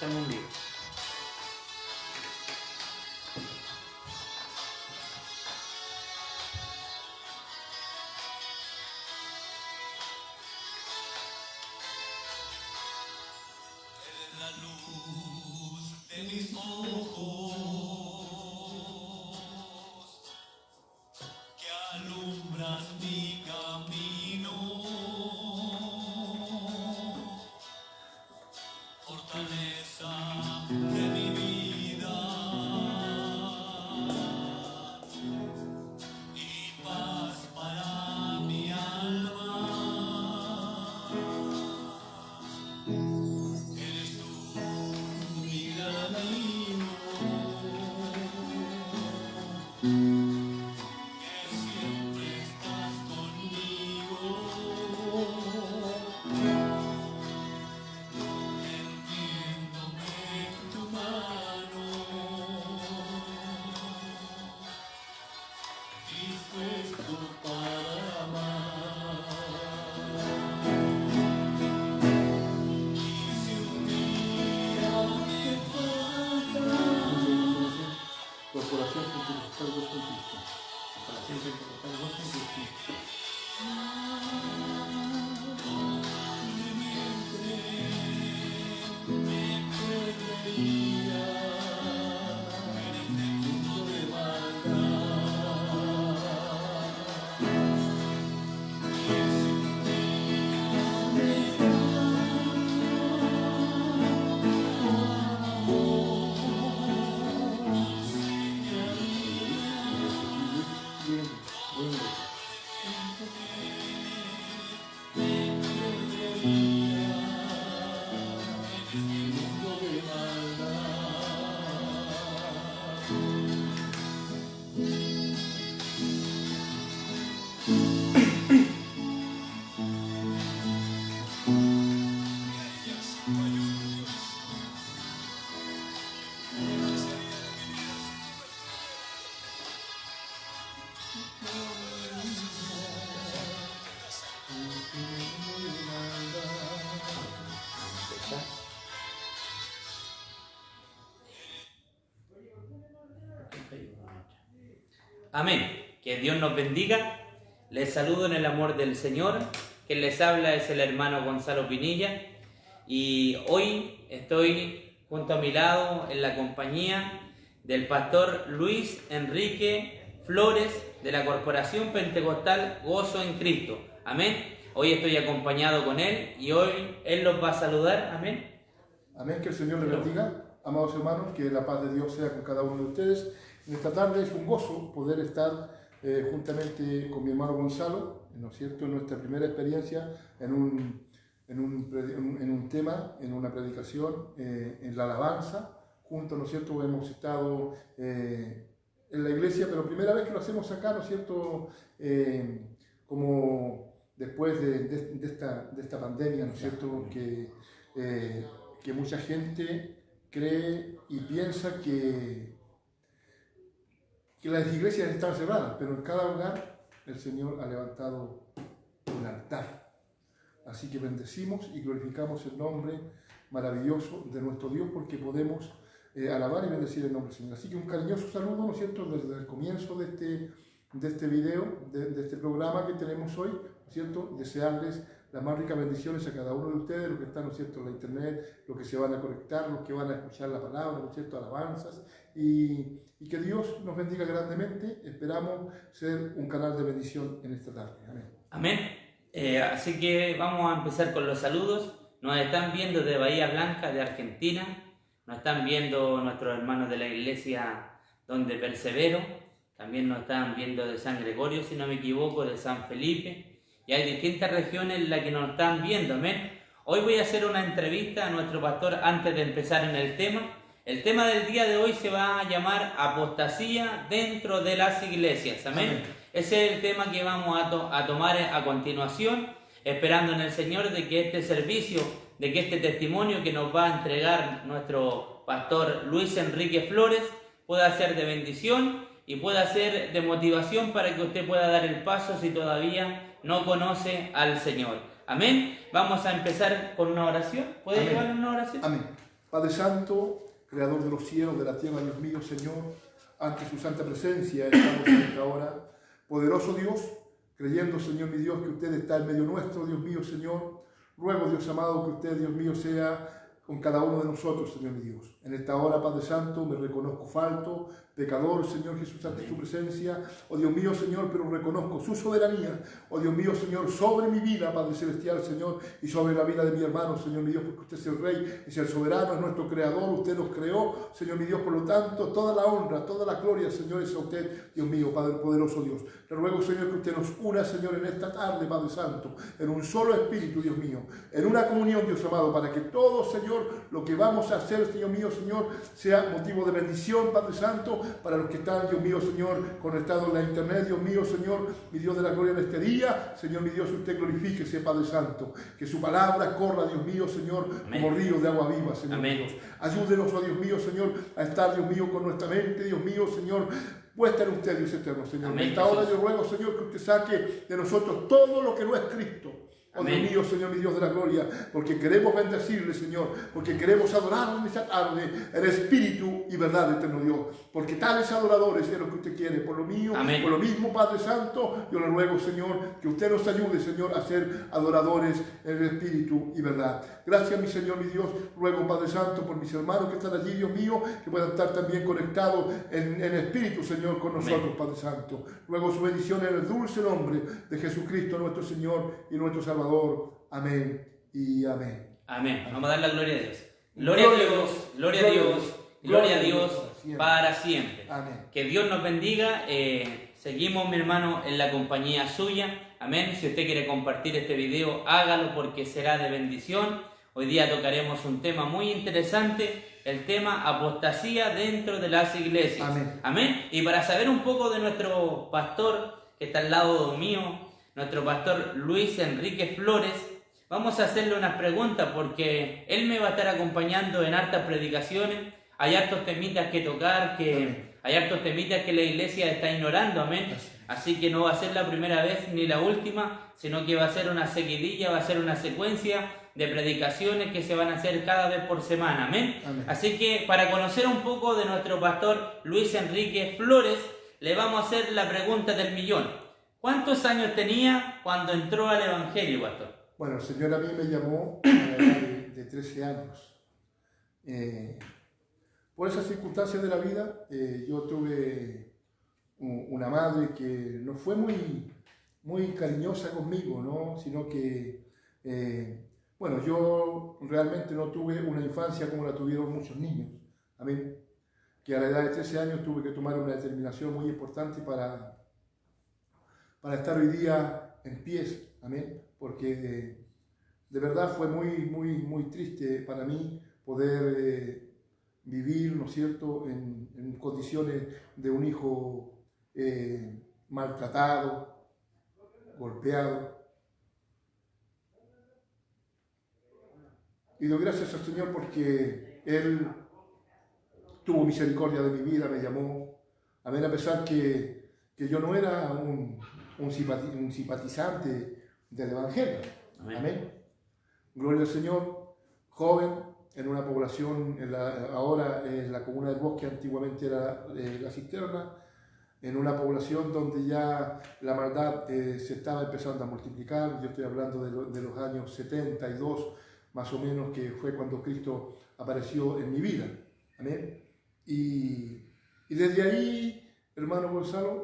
Estamos en vivo. Eres la luz de mis ojos, que alumbras mi camino, fortaleza de mi vida y paz para mi alma. Eres tú mi gran amigo, que siempre estás conmigo, tendiéndome tu mano, dispuesto para amar. Y si un día te falta, Corporación Pentecostal Gozo en Cristo. Corporación Pentecostal Gozo en Cristo. Bien, bien. Amén. Que Dios nos bendiga. Les saludo en el amor del Señor. Quien les habla es el hermano Gonzalo Pinilla. Y hoy estoy junto a mi lado en la compañía del pastor Luis Enrique Flores de la Corporación Pentecostal Gozo en Cristo. Amén. Hoy estoy acompañado con él y hoy él los va a saludar. Amén. Amén, que el Señor les bendiga. Amados hermanos, que la paz de Dios sea con cada uno de ustedes. En esta tarde es un gozo poder estar juntamente con mi hermano Gonzalo, ¿no es cierto?, en nuestra primera experiencia en un tema, en una predicación, en la alabanza. Juntos, ¿no es cierto?, hemos estado en la iglesia, pero primera vez que lo hacemos acá, ¿no es cierto?, como después de esta pandemia, ¿no es cierto?, que mucha gente cree y piensa que las iglesias están cerradas, pero en cada hogar el Señor ha levantado un altar. Así que bendecimos y glorificamos el nombre maravilloso de nuestro Dios, porque podemos alabar y bendecir el nombre del Señor. Así que un cariñoso saludo, ¿no es cierto?, desde el comienzo de este video, de este programa que tenemos hoy, ¿no es cierto?, desearles las más ricas bendiciones a cada uno de ustedes, los que están, ¿no es cierto?, en la internet, los que se van a conectar, los que van a escuchar la palabra, ¿no es cierto?, alabanzas, y que Dios nos bendiga grandemente. Esperamos ser un canal de bendición en esta tarde. Amén. Amén. Así que vamos a empezar con los saludos. Nos están viendo de Bahía Blanca, de Argentina. Nos están viendo nuestros hermanos de la iglesia donde persevero. También nos están viendo de San Gregorio, si no me equivoco, de San Felipe. Y hay distintas regiones en las que nos están viendo. Amén. Hoy voy a hacer una entrevista a nuestro pastor antes de empezar en el tema. El tema del día de hoy se va a llamar apostasía dentro de las iglesias. Amén. Amén. Ese es el tema que vamos a tomar a continuación, esperando en el Señor de que este servicio, de que este testimonio que nos va a entregar nuestro pastor Luis Enrique Flores pueda ser de bendición y pueda ser de motivación para que usted pueda dar el paso si todavía no conoce al Señor. Amén. Vamos a empezar con una oración. ¿Puede llevar una oración? Amén. Padre Santo, Creador de los cielos, de la tierra, Dios mío, Señor, ante su santa presencia estamos en esta hora. Poderoso Dios, creyendo, Señor mi Dios, que usted está en medio nuestro, Dios mío, Señor. Ruego, Dios amado, que usted, Dios mío, sea con cada uno de nosotros, Señor mi Dios. En esta hora, Padre Santo, me reconozco falto, pecador, Señor Jesús, ante tu presencia. Oh Dios mío, Señor, pero reconozco su soberanía. Oh Dios mío, Señor, sobre mi vida, Padre Celestial, Señor, y sobre la vida de mi hermano, Señor mi Dios, porque usted es el Rey, es el soberano, es nuestro Creador, usted nos creó, Señor mi Dios, por lo tanto, toda la honra, toda la gloria, Señor, es a usted, Dios mío, Padre poderoso Dios. Le ruego, Señor, que usted nos una, Señor, en esta tarde, Padre Santo, en un solo espíritu, Dios mío, en una comunión, Dios amado, para que todo, Señor, lo que vamos a hacer, Señor mío, Señor, sea motivo de bendición, Padre Santo, para los que están, Dios mío, Señor, conectados en la internet, Dios mío, Señor, mi Dios de la gloria en este día, Señor, mi Dios, usted glorifíquese, Padre Santo, que su palabra corra, Dios mío, Señor, Amén. como río de agua viva, Señor. Amén. Dios. Ayúdenos, oh Dios mío, Señor, a estar, Dios mío, con nuestra mente, Dios mío, Señor, puesta en usted, Dios eterno, Señor. Amén, En esta hora Jesús. yo ruego, Señor, que usted saque de nosotros todo lo que no es Cristo. Oh Dios Amén. mío, Señor, mi Dios de la gloria, porque queremos bendecirle, Señor, porque queremos adorarle en esta tarde, en espíritu y verdad, eterno Dios, porque tales adoradores es lo que usted quiere. Por lo mío, Amén. por lo mismo, Padre Santo, yo le ruego, Señor, que usted nos ayude, Señor, a ser adoradores en espíritu y verdad. Gracias, mi Señor, mi Dios, ruego, Padre Santo, por mis hermanos que están allí, Dios mío, que puedan estar también conectados en espíritu, Señor, con nosotros, Amén. Padre Santo. Ruego su bendición en el dulce nombre de Jesucristo, nuestro Señor y nuestro Salvador. Amén y amén. Amén. Vamos a dar la gloria a Dios. Gloria a Dios, gloria a Dios, gloria a Dios para siempre. Amén. Que Dios nos bendiga. Seguimos, mi hermano, en la compañía suya. Amén. Si usted quiere compartir este video, hágalo porque será de bendición. Hoy día tocaremos un tema muy interesante, el tema apostasía dentro de las iglesias. Amén. Amén. Y para saber un poco de nuestro pastor que está al lado mío, nuestro pastor Luis Enrique Flores, vamos a hacerle unas preguntas porque él me va a estar acompañando en hartas predicaciones. Hay hartos temitas que tocar, Amén. hay hartos temitas que la iglesia está ignorando, amén. Así que no va a ser la primera vez ni la última, sino que va a ser una seguidilla, va a ser una secuencia de predicaciones que se van a hacer cada vez por semana, amén. Amén. Así que para conocer un poco de nuestro pastor Luis Enrique Flores, le vamos a hacer la pregunta del millón. ¿Cuántos años tenía cuando entró al Evangelio, pastor? Bueno, el Señor a mí me llamó a la edad de 13 años. Por esas circunstancias de la vida, yo tuve una madre que no fue muy cariñosa conmigo, ¿no? Sino que, bueno, yo realmente no tuve una infancia como la tuvieron muchos niños. Amén. Que a la edad de 13 años tuve que tomar una determinación muy importante para estar hoy día en pies, amén, porque de verdad fue muy triste para mí poder vivir, ¿no es cierto?, en condiciones de un hijo maltratado, golpeado. Y doy gracias al Señor porque Él tuvo misericordia de mi vida, me llamó, amén, a pesar que yo no era un simpatizante del Evangelio. Amén. Amén. Gloria al Señor. Joven, en una población, ahora en la comuna del Bosque, antiguamente era La Cisterna, en una población donde ya la maldad se estaba empezando a multiplicar. Yo estoy hablando de los años 72, más o menos, que fue cuando Cristo apareció en mi vida. Amén. Y desde ahí, hermano Gonzalo,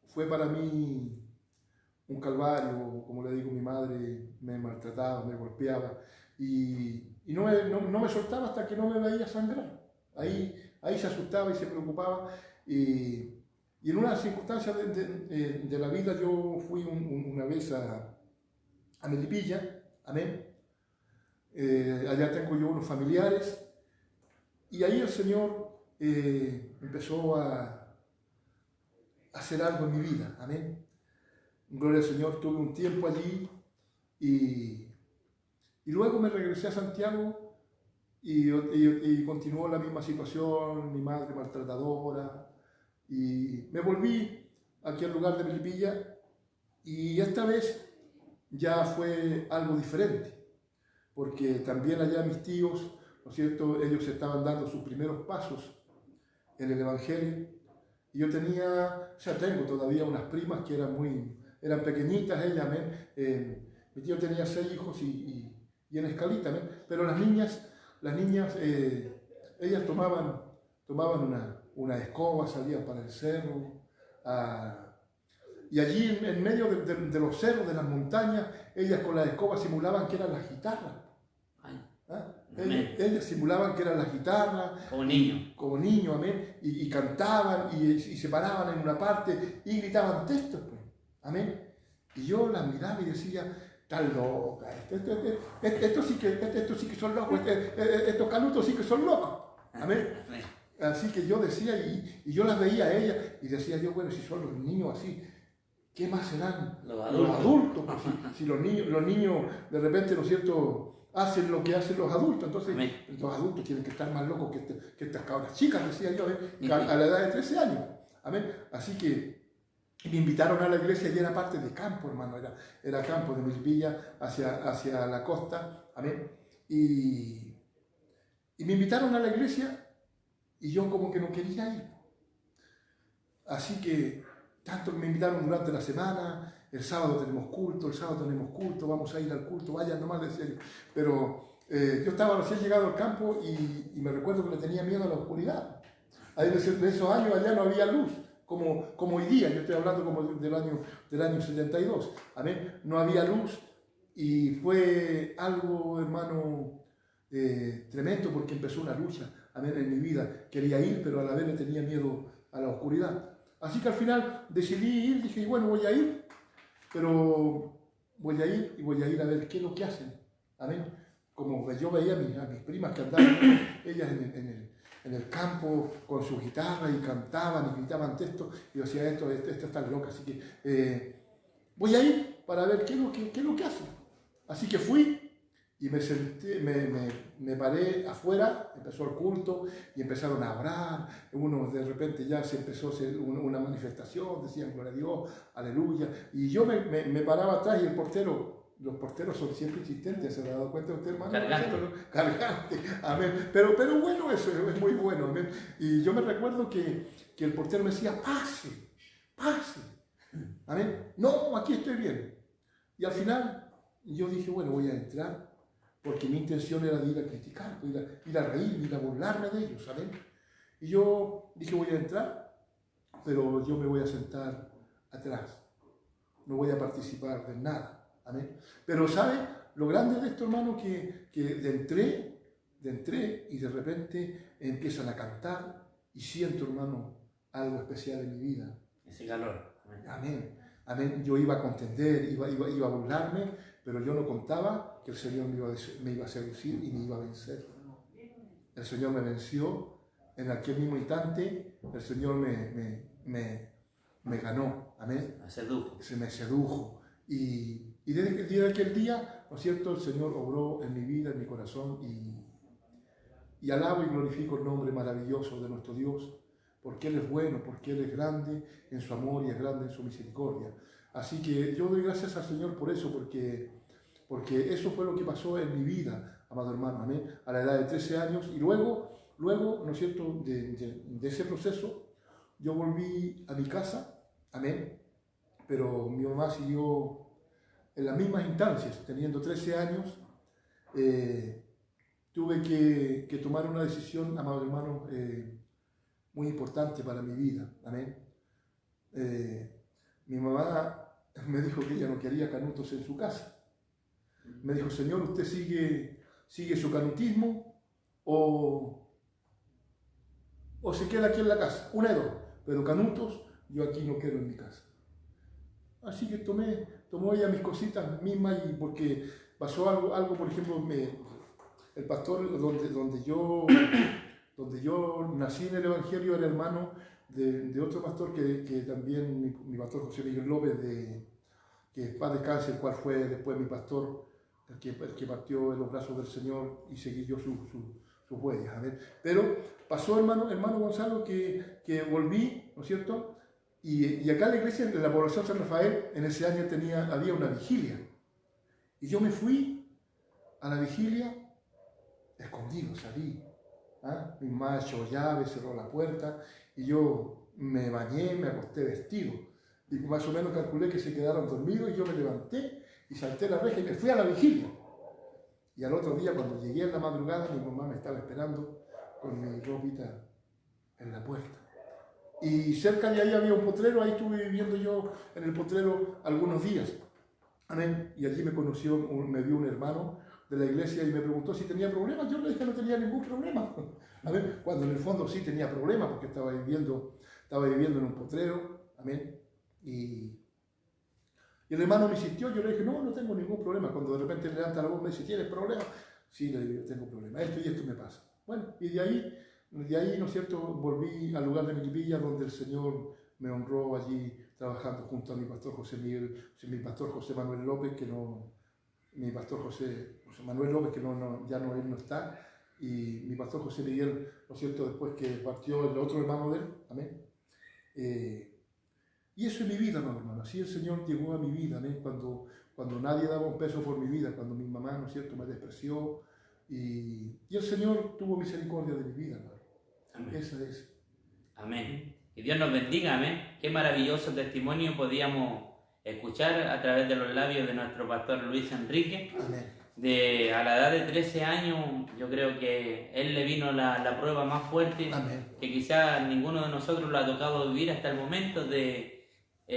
fue para mí un calvario. Como le digo, mi madre me maltrataba, me golpeaba y no me soltaba hasta que no me veía sangrar. Ahí se asustaba y se preocupaba. Y en una circunstancia de la vida yo fui una vez a Melipilla, amén. Allá tengo yo unos familiares y ahí el Señor empezó a hacer algo en mi vida, amén. Gloria al Señor, tuve un tiempo allí y luego me regresé a Santiago y continuó la misma situación, mi madre maltratadora, y me volví aquí al lugar de Melipilla y esta vez ya fue algo diferente, porque también allá mis tíos ¿no es cierto?, ellos estaban dando sus primeros pasos en el Evangelio. Y yo tengo todavía unas primas que eran pequeñitas, ellas, amén. Mi tío tenía 6 hijos y en Escalita, amén. Pero las niñas, ellas tomaban una escoba, salían para el cerro, y allí en medio de los cerros, de las montañas, ellas con la escoba simulaban que eran las guitarras. ¿Ah? Ellas simulaban que eran las guitarras. Como niños, amén. Y cantaban y se paraban en una parte y gritaban textos, pues. Amén. Y yo las miraba y decía, tan loca, estos sí que son locos, estos canutos sí que son locos. Amén. Así que yo decía, y yo las veía a ellas y decía yo, bueno, si son los niños así, ¿qué más serán los adultos? Pues si los niños de repente, ¿no es cierto?, hacen lo que hacen los adultos, entonces los adultos tienen que estar más locos que estas cabras chicas, decía yo, a la edad de 13 años. Amén. Así que me invitaron a la iglesia y era parte de campo, hermano, era campo de Melipilla hacia la costa. Amén. Y me invitaron a la iglesia y yo como que no quería ir. Así que tanto me invitaron durante la semana. El sábado tenemos culto, vamos a ir al culto, vayan nomás, decía yo. Pero yo estaba recién llegado al campo y me recuerdo que le tenía miedo a la oscuridad. En esos años allá no había luz, como hoy día, yo estoy hablando como del año 72. Amén. No había luz y fue algo, hermano, tremendo, porque empezó una lucha, amén, en mi vida. Quería ir, pero a la vez le tenía miedo a la oscuridad. Así que al final decidí ir, dije, bueno, voy a ir. Pero voy a ir a ver qué es lo que hacen. Amén. Como yo veía a mis primas que andaban, ellas en el campo con su guitarra y cantaban y gritaban textos, y yo decía, esto está loca, así que voy a ir para ver qué es lo que hacen. Así que fui y me senté, me paré afuera, empezó el culto y empezaron a orar. Uno de repente ya se empezó a hacer una manifestación, decían gloria a Dios, aleluya. Y yo me paraba atrás y los porteros son siempre insistentes, ¿se ha dado cuenta usted, hermano? Cargante, amén. Pero bueno, eso es muy bueno, amén. Y yo me recuerdo que el portero me decía, pase, amén. No, aquí estoy bien. Y al final yo dije, bueno, voy a entrar, porque mi intención era de ir a criticar, ir a reír, ir a burlarme de ellos, ¿saben? Y yo dije, voy a entrar, pero yo me voy a sentar atrás, no voy a participar de nada, ¿amén? Pero, ¿sabe? Lo grande de esto, hermano, que entré y de repente empiezan a cantar y siento, hermano, algo especial en mi vida. Ese calor. Amén. Amén. Yo iba a contender, iba a burlarme, pero yo no contaba que el Señor me iba a seducir y me iba a vencer. El Señor me venció en aquel mismo instante. El Señor me ganó. Amén. Se me sedujo. Y desde aquel día, ¿no es cierto?, el Señor obró en mi vida, en mi corazón, y alabo y glorifico el nombre maravilloso de nuestro Dios, porque Él es bueno, porque Él es grande en su amor y es grande en su misericordia. Así que yo doy gracias al Señor por eso, porque eso fue lo que pasó en mi vida, amado hermano, amén, a la edad de 13 años. Y luego, ¿no es cierto?, de ese proceso, yo volví a mi casa, amén, pero mi mamá siguió en las mismas instancias, teniendo 13 años. Tuve que tomar una decisión, amado hermano, muy importante para mi vida, amén. Mi mamá me dijo que ella no quería canutos en su casa. Me dijo, Señor, ¿usted sigue su canutismo o se queda aquí en la casa? Una de dos, pero canutos yo aquí no quiero en mi casa. Así que tomó ella mis cositas mismas, y porque pasó algo, por ejemplo, el pastor donde yo nací en el Evangelio era hermano de otro pastor que también, mi pastor José Miguel López, que paz descanse, el cual fue después mi pastor, el que partió en los brazos del Señor y seguí yo sus huellas. ¿Ver? Pero pasó, hermano Gonzalo, que volví, ¿no es cierto? Y acá en la iglesia, en la población San Rafael, en ese año había una vigilia. Y yo me fui a la vigilia escondido, salí. ¿Ah? Mi mamá echó llave, cerró la puerta y yo me bañé, me acosté vestido. Y más o menos calculé que se quedaron dormidos y yo me levanté y salté la reja y me fui a la vigilia. Y al otro día, cuando llegué en la madrugada, mi mamá me estaba esperando con mi ropita en la puerta. Y cerca de ahí había un potrero, ahí estuve viviendo yo en el potrero algunos días. Amén. Y allí me vio un hermano de la iglesia y me preguntó si tenía problemas. Yo le dije que no tenía ningún problema. Amén. Cuando en el fondo sí tenía problemas porque estaba viviendo en un potrero. Amén. Y el hermano me insistió, yo le dije, no tengo ningún problema. Cuando de repente levanta la voz me dice, ¿tienes problemas? Sí, le digo, tengo problemas. Esto y esto me pasa. Bueno, y de ahí, ¿no es cierto?, volví al lugar de Melipilla donde el Señor me honró allí trabajando junto a mi pastor José Manuel López, que no, mi pastor José Manuel López, que él no está, y mi pastor José Miguel, ¿no es cierto?, después que partió el otro hermano de él, amén. Y eso es mi vida, no, hermano. Así el Señor llegó a mi vida, amén, cuando nadie daba un peso por mi vida, cuando mi mamá, ¿no es cierto?, me despreció, y el Señor tuvo misericordia de mi vida, hermano. Amén. Esa es. Amén. Que Dios nos bendiga, amén. Qué maravilloso testimonio podíamos escuchar a través de los labios de nuestro pastor Luis Enrique. Amén. A la edad de 13 años, yo creo que él le vino la prueba más fuerte, Amén. que quizás ninguno de nosotros lo ha tocado vivir hasta el momento de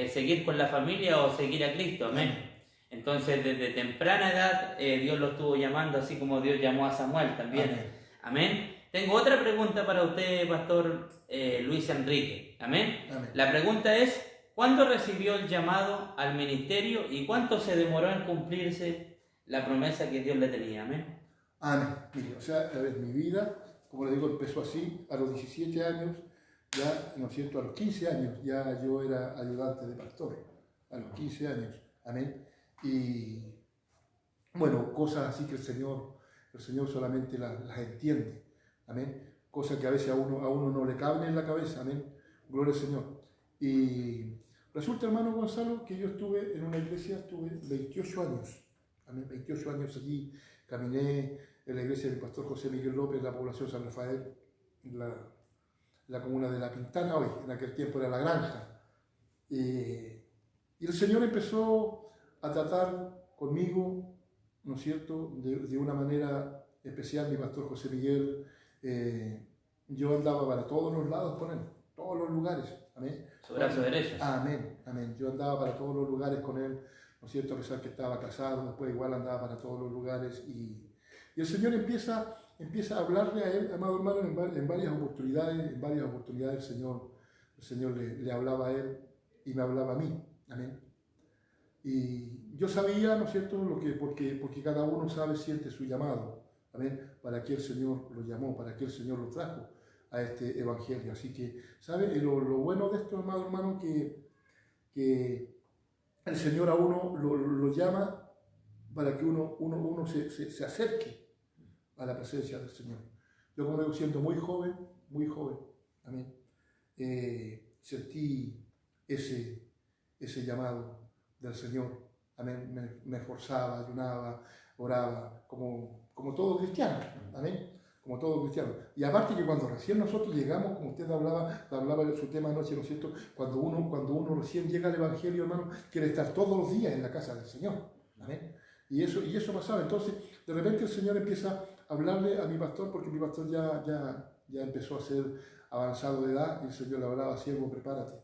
seguir con la familia o seguir a Cristo, amén. Entonces, desde temprana edad, Dios lo estuvo llamando, así como Dios llamó a Samuel también. Amén. Tengo otra pregunta para usted, pastor Luis Enrique. Amén. Amén. La pregunta es, ¿cuándo recibió el llamado al ministerio y cuánto se demoró en cumplirse la promesa que Dios le tenía? Amén. Amén. Mire, o sea, a ver, mi vida, como le digo, empezó así, a los 17 años, ya, ¿no es cierto?, a los 15 años, ya yo era ayudante de pastor, a los 15 años. Amén. Y, bueno, cosas así que el Señor solamente las entiende. Amén. Cosas que a veces a uno no le caben en la cabeza. Amén. Gloria al Señor. Y resulta, hermano Gonzalo, que yo estuve en una iglesia, estuve 28 años. Amén. 28 años allí. Caminé en la iglesia del pastor José Miguel López, en la población San Rafael, en la comuna de La Pintana, hoy, en aquel tiempo era La Granja. Y el Señor empezó a tratar conmigo, ¿no es cierto?, de una manera especial. Mi pastor José Miguel, yo andaba para todos los lados con él, todos los lugares, amén. Su brazo derecho. Amén, amén. Yo andaba para todos los lugares con él, ¿no es cierto?, a pesar que estaba casado, después igual andaba para todos los lugares. Y el Señor empieza a hablarle a él, amado hermano, en varias oportunidades el Señor le hablaba a él y me hablaba a mí, amén. Y yo sabía, ¿no es cierto?, porque cada uno siente su llamado, amén, para que el Señor lo llamó, para que el Señor lo trajo a este evangelio. Así que, ¿sabe? Lo bueno de esto, amado hermano, que el Señor a uno lo llama para que uno se acerque a la presencia del Señor. Yo, como digo, siendo muy joven, amén, sentí ese llamado del Señor, amén. Me esforzaba, ayunaba, oraba, como todo cristiano, amén, como todo cristiano. Y aparte que cuando recién nosotros llegamos, como usted hablaba de su tema anoche, ¿no es cierto?, cuando uno recién llega al Evangelio, hermano, quiere estar todos los días en la casa del Señor, amén. Y eso pasaba. Entonces, de repente el Señor empieza a hablarle a mi pastor, porque mi pastor ya empezó a ser avanzado de edad, y el Señor le hablaba: siervo, prepárate,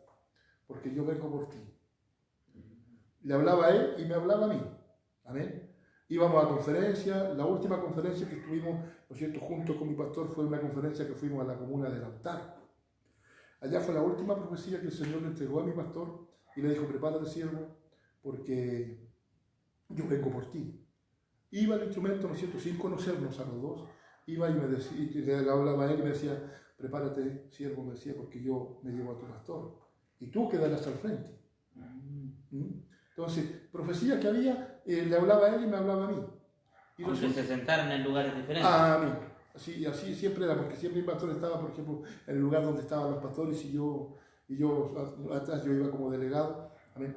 porque yo vengo por ti. Le hablaba a él y me hablaba a mí, amén. Íbamos a conferencias. La última conferencia que estuvimos, ¿no es cierto?, junto con mi pastor, fue una conferencia que fuimos a la comuna del Altar. Allá fue la última profecía que el Señor le entregó a mi pastor y le dijo: prepárate, siervo, porque yo vengo por ti. Iba el instrumento, ¿no es cierto?, sin conocernos a los dos, iba y le hablaba a él y me decía: prepárate, siervo, me decía, porque yo me llevo a tu pastor y tú quedarás al frente. Entonces, profecía que había, le hablaba a él y me hablaba a mí. Y aunque se sentaron en lugares diferentes. A mí. Así siempre era, porque siempre mi pastor estaba, por ejemplo, en el lugar donde estaban los pastores y yo atrás, yo iba como delegado. Amén.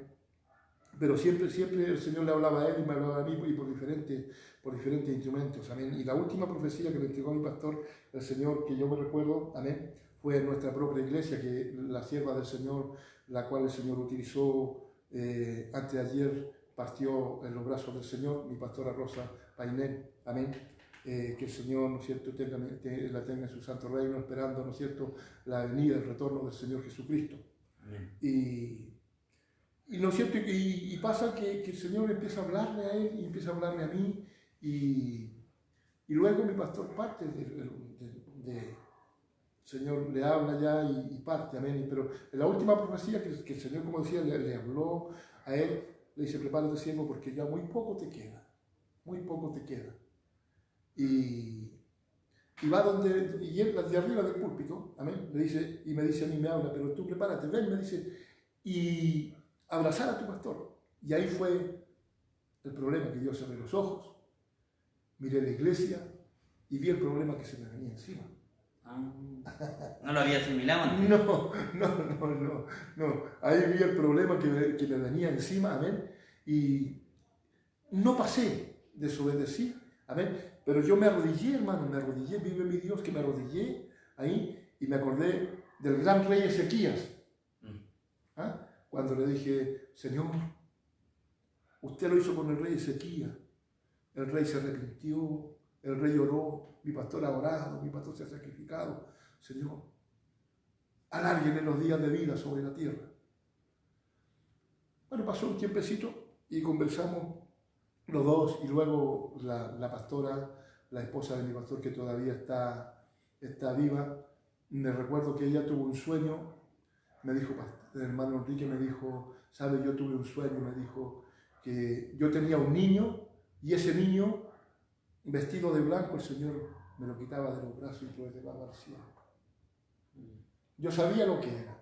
Pero siempre el Señor le hablaba a él y me hablaba a mí y por diferentes instrumentos, amén. Y la última profecía que me entregó mi pastor, el Señor, que yo me recuerdo, amén, fue en nuestra propia iglesia, que la sierva del Señor, la cual el Señor utilizó antes de ayer, partió en los brazos del Señor, mi pastora Rosa Painel, amén. Que el Señor, ¿no es cierto?, la tenga en su santo reino, esperando, ¿no es cierto?, la venida, el retorno del Señor Jesucristo. Amén. Y ¿no es cierto? Y pasa que el Señor empieza a hablarle a él y empieza a hablarme a mí, y luego mi pastor parte, el Señor le habla ya y parte, amén. Pero en la última profecía que el Señor, como decía, le habló a él, le dice: prepárate, siervo, porque ya muy poco te queda, muy poco te queda. Y va donde, y él de arriba del púlpito, amén, le dice, y me dice a mí, me habla: pero tú prepárate, ven, me dice, y abrazar a tu pastor. Y ahí fue el problema, que yo cerré los ojos, miré la iglesia y vi el problema que se me venía encima. ¿No lo había asimilado? No. Ahí vi el problema que me venía encima, amén. Y no pasé, desobedecí, amén. Pero yo me arrodillé, hermano, vive mi Dios, que me arrodillé ahí y me acordé del gran rey Ezequías. ¿Ah? Cuando le dije: Señor, usted lo hizo con el rey Ezequías. El rey se arrepintió, el rey oró, mi pastor ha orado, mi pastor se ha sacrificado. Señor, alárguenle los días de vida sobre la tierra. Bueno, pasó un tiempecito y conversamos los dos, y luego la pastora, la esposa de mi pastor, que todavía está viva, me recuerdo que ella tuvo un sueño. Me dijo, el hermano Enrique me dijo: ¿sabe? Yo tuve un sueño, me dijo, que yo tenía un niño, y ese niño, vestido de blanco, el Señor me lo quitaba de los brazos y lo llevaba al cielo. Yo sabía lo que era,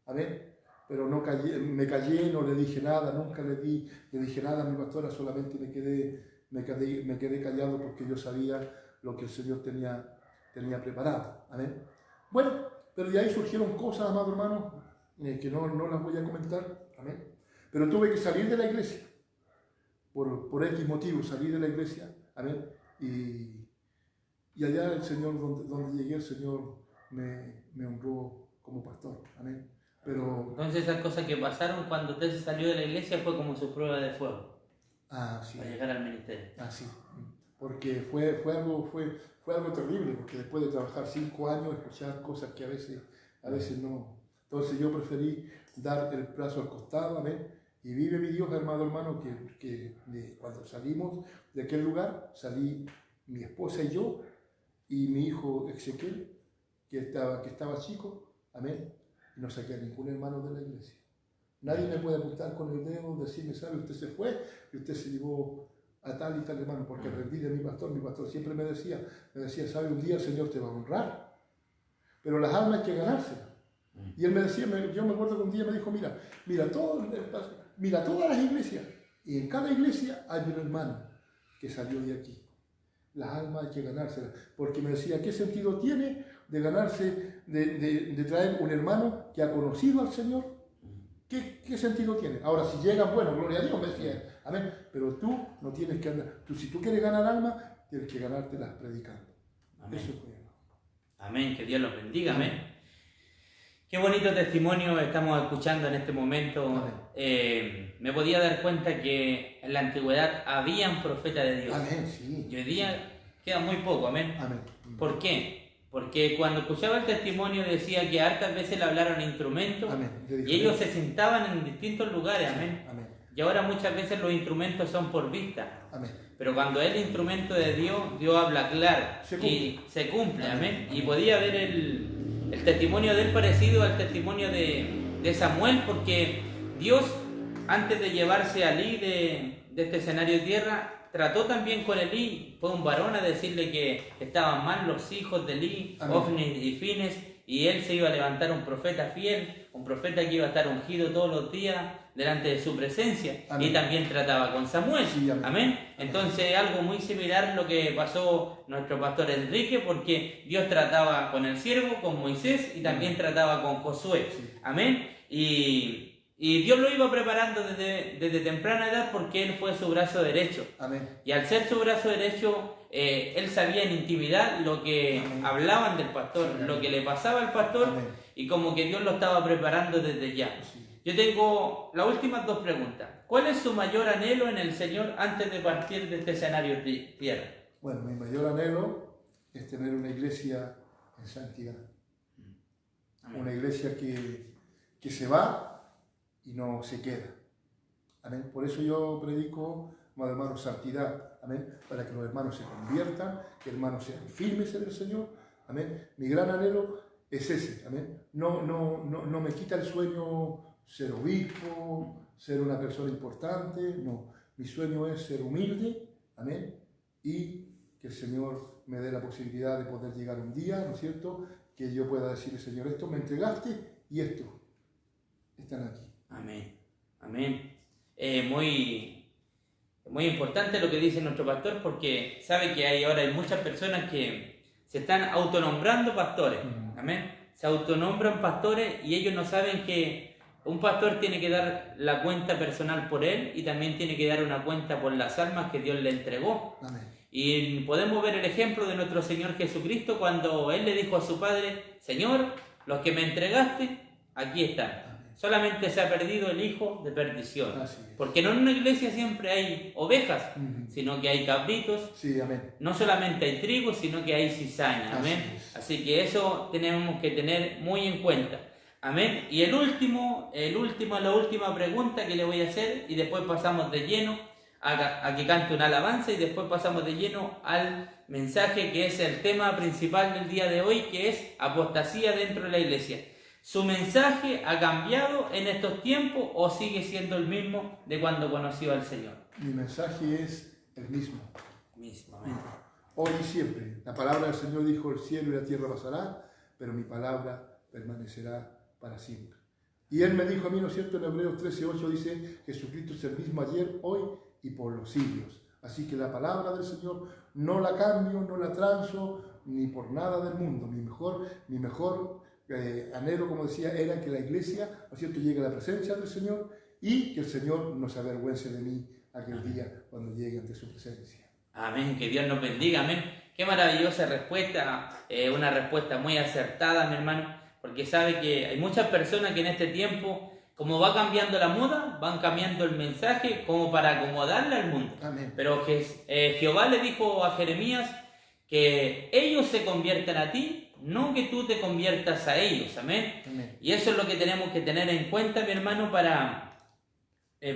amén, pero me callé, no le dije nada, nunca le dije nada a mi pastora, solamente me quedé callado, porque yo sabía lo que el Señor tenía preparado, amén. Bueno, pero de ahí surgieron cosas, amado hermano, que no las voy a comentar, amén. Pero tuve que salir de la iglesia, por X motivos, salir de la iglesia, amén. Y allá el Señor, donde llegué, el Señor me honró como pastor, amén. Pero entonces esas cosas que pasaron cuando usted se salió de la iglesia fue como su prueba de fuego. Sí. Para llegar al ministerio. Sí. Porque fue algo terrible, porque después de trabajar 5 años, escuchar cosas que a veces no. Entonces yo preferí dar el brazo al costado, amén. Y vive mi Dios, hermano, que cuando salimos de aquel lugar, salí mi esposa y yo, y mi hijo Ezequiel, que estaba chico, amén. Y no saqué a ningún hermano de la iglesia. Nadie me puede apuntar con el dedo, decirme: ¿sabe? Usted se fue y usted se llevó a tal y tal hermano, porque aprendí de mi pastor siempre me decía: ¿sabe? Un día el Señor te va a honrar, pero las almas hay que ganárselas. Y él me decía, yo me acuerdo que un día me dijo: mira todas las iglesias, y en cada iglesia hay un hermano que salió de aquí. Las almas hay que ganárselas, porque me decía: ¿qué sentido tiene de ganarse, de traer un hermano que ha conocido al Señor? ¿Qué sentido tiene? Ahora, si llegan, bueno, gloria a Dios, me decía, amén, pero tú no tienes que andar, si tú quieres ganar almas, tienes que ganártelas predicando. Amén. Eso fue. Amén, que Dios los bendiga, amén. Qué bonito testimonio estamos escuchando en este momento. Me podía dar cuenta que en la antigüedad habían profetas de Dios. Amén, sí. Y hoy día queda muy poco, amén. Amén. ¿Por qué? Porque cuando escuchaba el testimonio decía que hartas veces le hablaron instrumentos. Amén. Y ellos se sentaban en distintos lugares, amén. Amén. Y ahora muchas veces los instrumentos son por vista. Amén. Pero cuando es el instrumento de Dios, Dios habla claro y se cumple, amén. Y podía ver el testimonio de él parecido al testimonio de Samuel, porque Dios, antes de llevarse a Elí de este escenario de tierra, trató también con Elí. Fue un varón a decirle que estaban mal los hijos de Elí, Ofni y Fines, y él se iba a levantar un profeta fiel, un profeta que iba a estar ungido todos los días delante de su presencia. Amén. Y también trataba con Samuel. Sí, amén. Amén. Entonces algo muy similar lo que pasó nuestro pastor Enrique, porque Dios trataba con el siervo, con Moisés, y también trataba con Josué. Sí. Amén. Y Y Dios lo iba preparando desde temprana edad porque él fue su brazo derecho. Amén. Y al ser su brazo derecho, él sabía en intimidad lo que Amén. hablaban del pastor, Sí, lo que le pasaba al pastor, Amén. y como que Dios lo estaba preparando desde ya. Sí. Yo tengo las últimas dos preguntas. ¿Cuál es su mayor anhelo en el Señor antes de partir de este escenario tierra? Bueno, mi mayor anhelo es tener una iglesia en santidad. Amén. Una iglesia que se va y no se queda. Amén. Por eso yo predico, amados hermanos, santidad. Amén. Para que los hermanos se conviertan, que hermanos sean firmes en el Señor. Amén. Mi gran anhelo es ese. Amén. No me quita el sueño ser obispo, ser una persona importante. No. Mi sueño es ser humilde. Amén. Y que el Señor me dé la posibilidad de poder llegar un día, ¿no es cierto?, que yo pueda decirle, Señor, esto me entregaste y esto están aquí. Amén. Amén. Muy importante lo que dice nuestro pastor, porque sabe que hay muchas personas que se están autonombrando pastores. Amén. Se autonombran pastores y ellos no saben que un pastor tiene que dar la cuenta personal por él y también tiene que dar una cuenta por las almas que Dios le entregó. Amén. Y podemos ver el ejemplo de nuestro Señor Jesucristo cuando Él le dijo a su Padre, Señor, los que me entregaste, aquí están. Amén. Solamente se ha perdido el hijo de perdición. Así es. Porque no en una iglesia siempre hay ovejas, sino que hay cabritos. Sí, amén. No solamente hay trigo, sino que hay cizaña. Amén. Así que eso tenemos que tener muy en cuenta. Amén. Y la última pregunta que le voy a hacer, y después pasamos de lleno a que cante una alabanza, y después pasamos de lleno al mensaje que es el tema principal del día de hoy, que es apostasía dentro de la iglesia. ¿Su mensaje ha cambiado en estos tiempos o sigue siendo el mismo de cuando conoció al Señor? Mi mensaje es el mismo. Amén. Hoy y siempre. La palabra del Señor dijo, el cielo y la tierra pasará, pero mi palabra permanecerá para siempre. Y Él me dijo a mí, ¿no es cierto? En Hebreos 13:8 dice, Jesucristo es el mismo ayer, hoy y por los siglos. Así que la palabra del Señor no la cambio, no la transo, ni por nada del mundo. Mi mejor anhelo, como decía, era que la iglesia, ¿no es cierto?, llegue a la presencia del Señor y que el Señor no se avergüence de mí aquel día cuando llegue ante su presencia. Amén, que Dios nos bendiga, amén. Qué maravillosa respuesta, una respuesta muy acertada, mi hermano, porque sabe que hay muchas personas que en este tiempo, como va cambiando la moda, van cambiando el mensaje como para acomodarle al mundo. Amén. Pero Jehová le dijo a Jeremías que ellos se conviertan a ti, no que tú te conviertas a ellos. Amén. Amén. Y eso es lo que tenemos que tener en cuenta, mi hermano, para...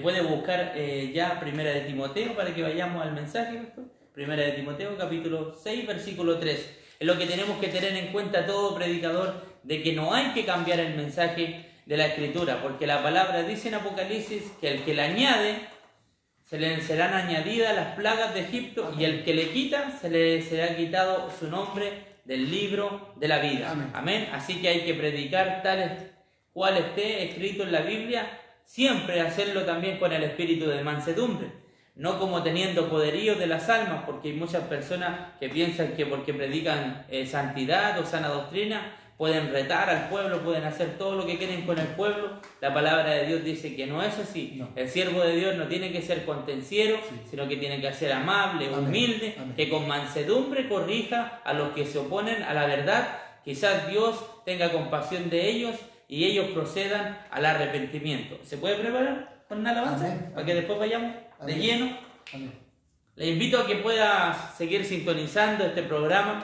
puede buscar ya Primera de Timoteo para que vayamos al mensaje, ¿verdad? Primera de Timoteo, capítulo 6, versículo 3. Es lo que tenemos que tener en cuenta todo predicador, de que no hay que cambiar el mensaje de la Escritura, porque la palabra dice en Apocalipsis que el que le añade, se le serán añadidas las plagas de Egipto, y el que le quita, se le será quitado su nombre del libro de la vida. Amén. Amén. Así que hay que predicar tales cual esté escrito en la Biblia, siempre hacerlo también con el espíritu de mansedumbre, no como teniendo poderío de las almas, porque hay muchas personas que piensan que porque predican santidad o sana doctrina, pueden retar al pueblo, pueden hacer todo lo que quieren con el pueblo. La palabra de Dios dice que no es así. No. El siervo de Dios no tiene que ser contenciero, Sí. sino que tiene que ser amable, Amén. humilde, Amén. que con mansedumbre corrija a los que se oponen a la verdad. Quizás Dios tenga compasión de ellos y ellos procedan al arrepentimiento. ¿Se puede preparar con una alabanza? Amén. Para que después vayamos de Amén. lleno. Amén. Le invito a que pueda seguir sintonizando este programa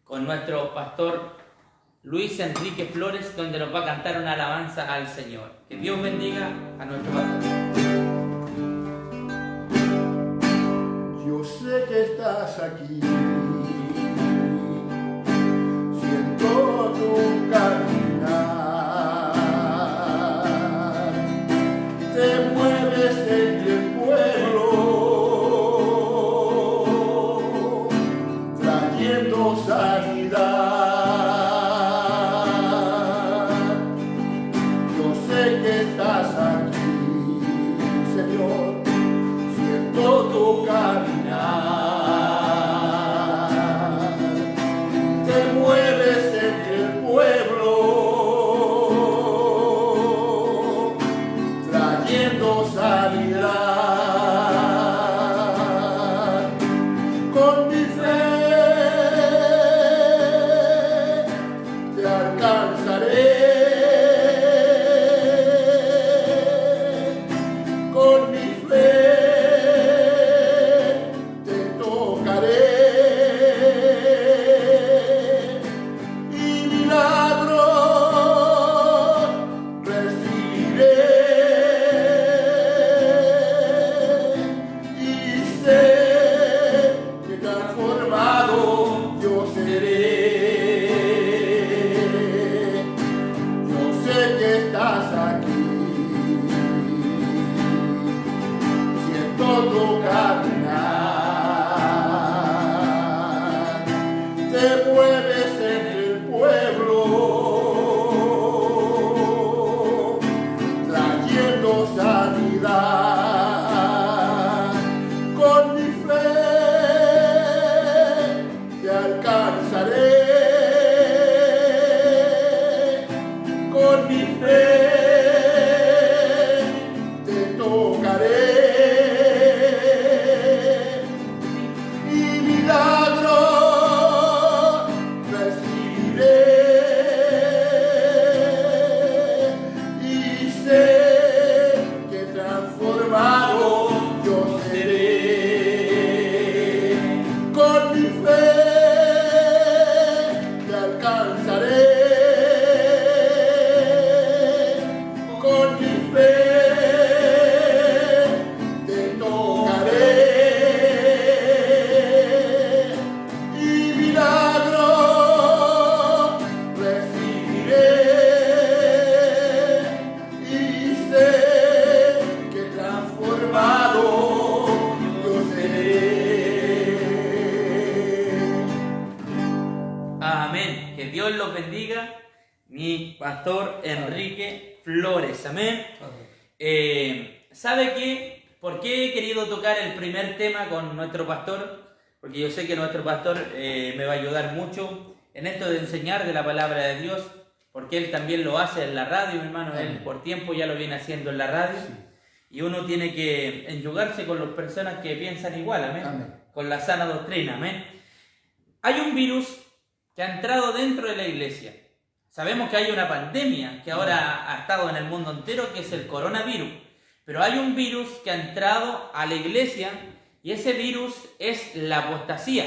con nuestro pastor Luis Enrique Flores, donde nos va a cantar una alabanza al Señor. Que Dios bendiga a nuestro pastor. Yo sé que estás aquí, siento tu caminar, te mueves en el pueblo, trayendo sanidad. Yo sé que estás aquí, Señor, siento tu caminar, fe te tocaré y milagros recibiré y sé que transformado yo seré. Yo sé que estás aquí, siento tu caminar, te mueves entre el pueblo, trayendo sanidad. Con mi fe te alcanzaré. Con mi fe te tocaré y milagros recibiré y sé que transformado yo seré. Con mi fe te alcanzaré. Con mi fe te tocaré y milagros recibiré y sé que transformado yo seré. Amén. Que Dios los bendiga. Mi pastor Enrique Flores. Amén. ¿Sabe qué? ¿Por qué he querido tocar el primer tema con nuestro pastor? Porque yo sé que nuestro pastor me va a ayudar mucho en esto de enseñar de la palabra de Dios, porque él también lo hace en la radio, mi hermano. Él por tiempo ya lo viene haciendo en la radio. Sí. Y uno tiene que enyugarse con las personas que piensan igual, amén. Amén. Con la sana doctrina, amén. Hay un virus que ha entrado dentro de la iglesia. Sabemos que hay una pandemia que ahora ha estado en el mundo entero, que es el coronavirus. Pero hay un virus que ha entrado a la iglesia y ese virus es la apostasía.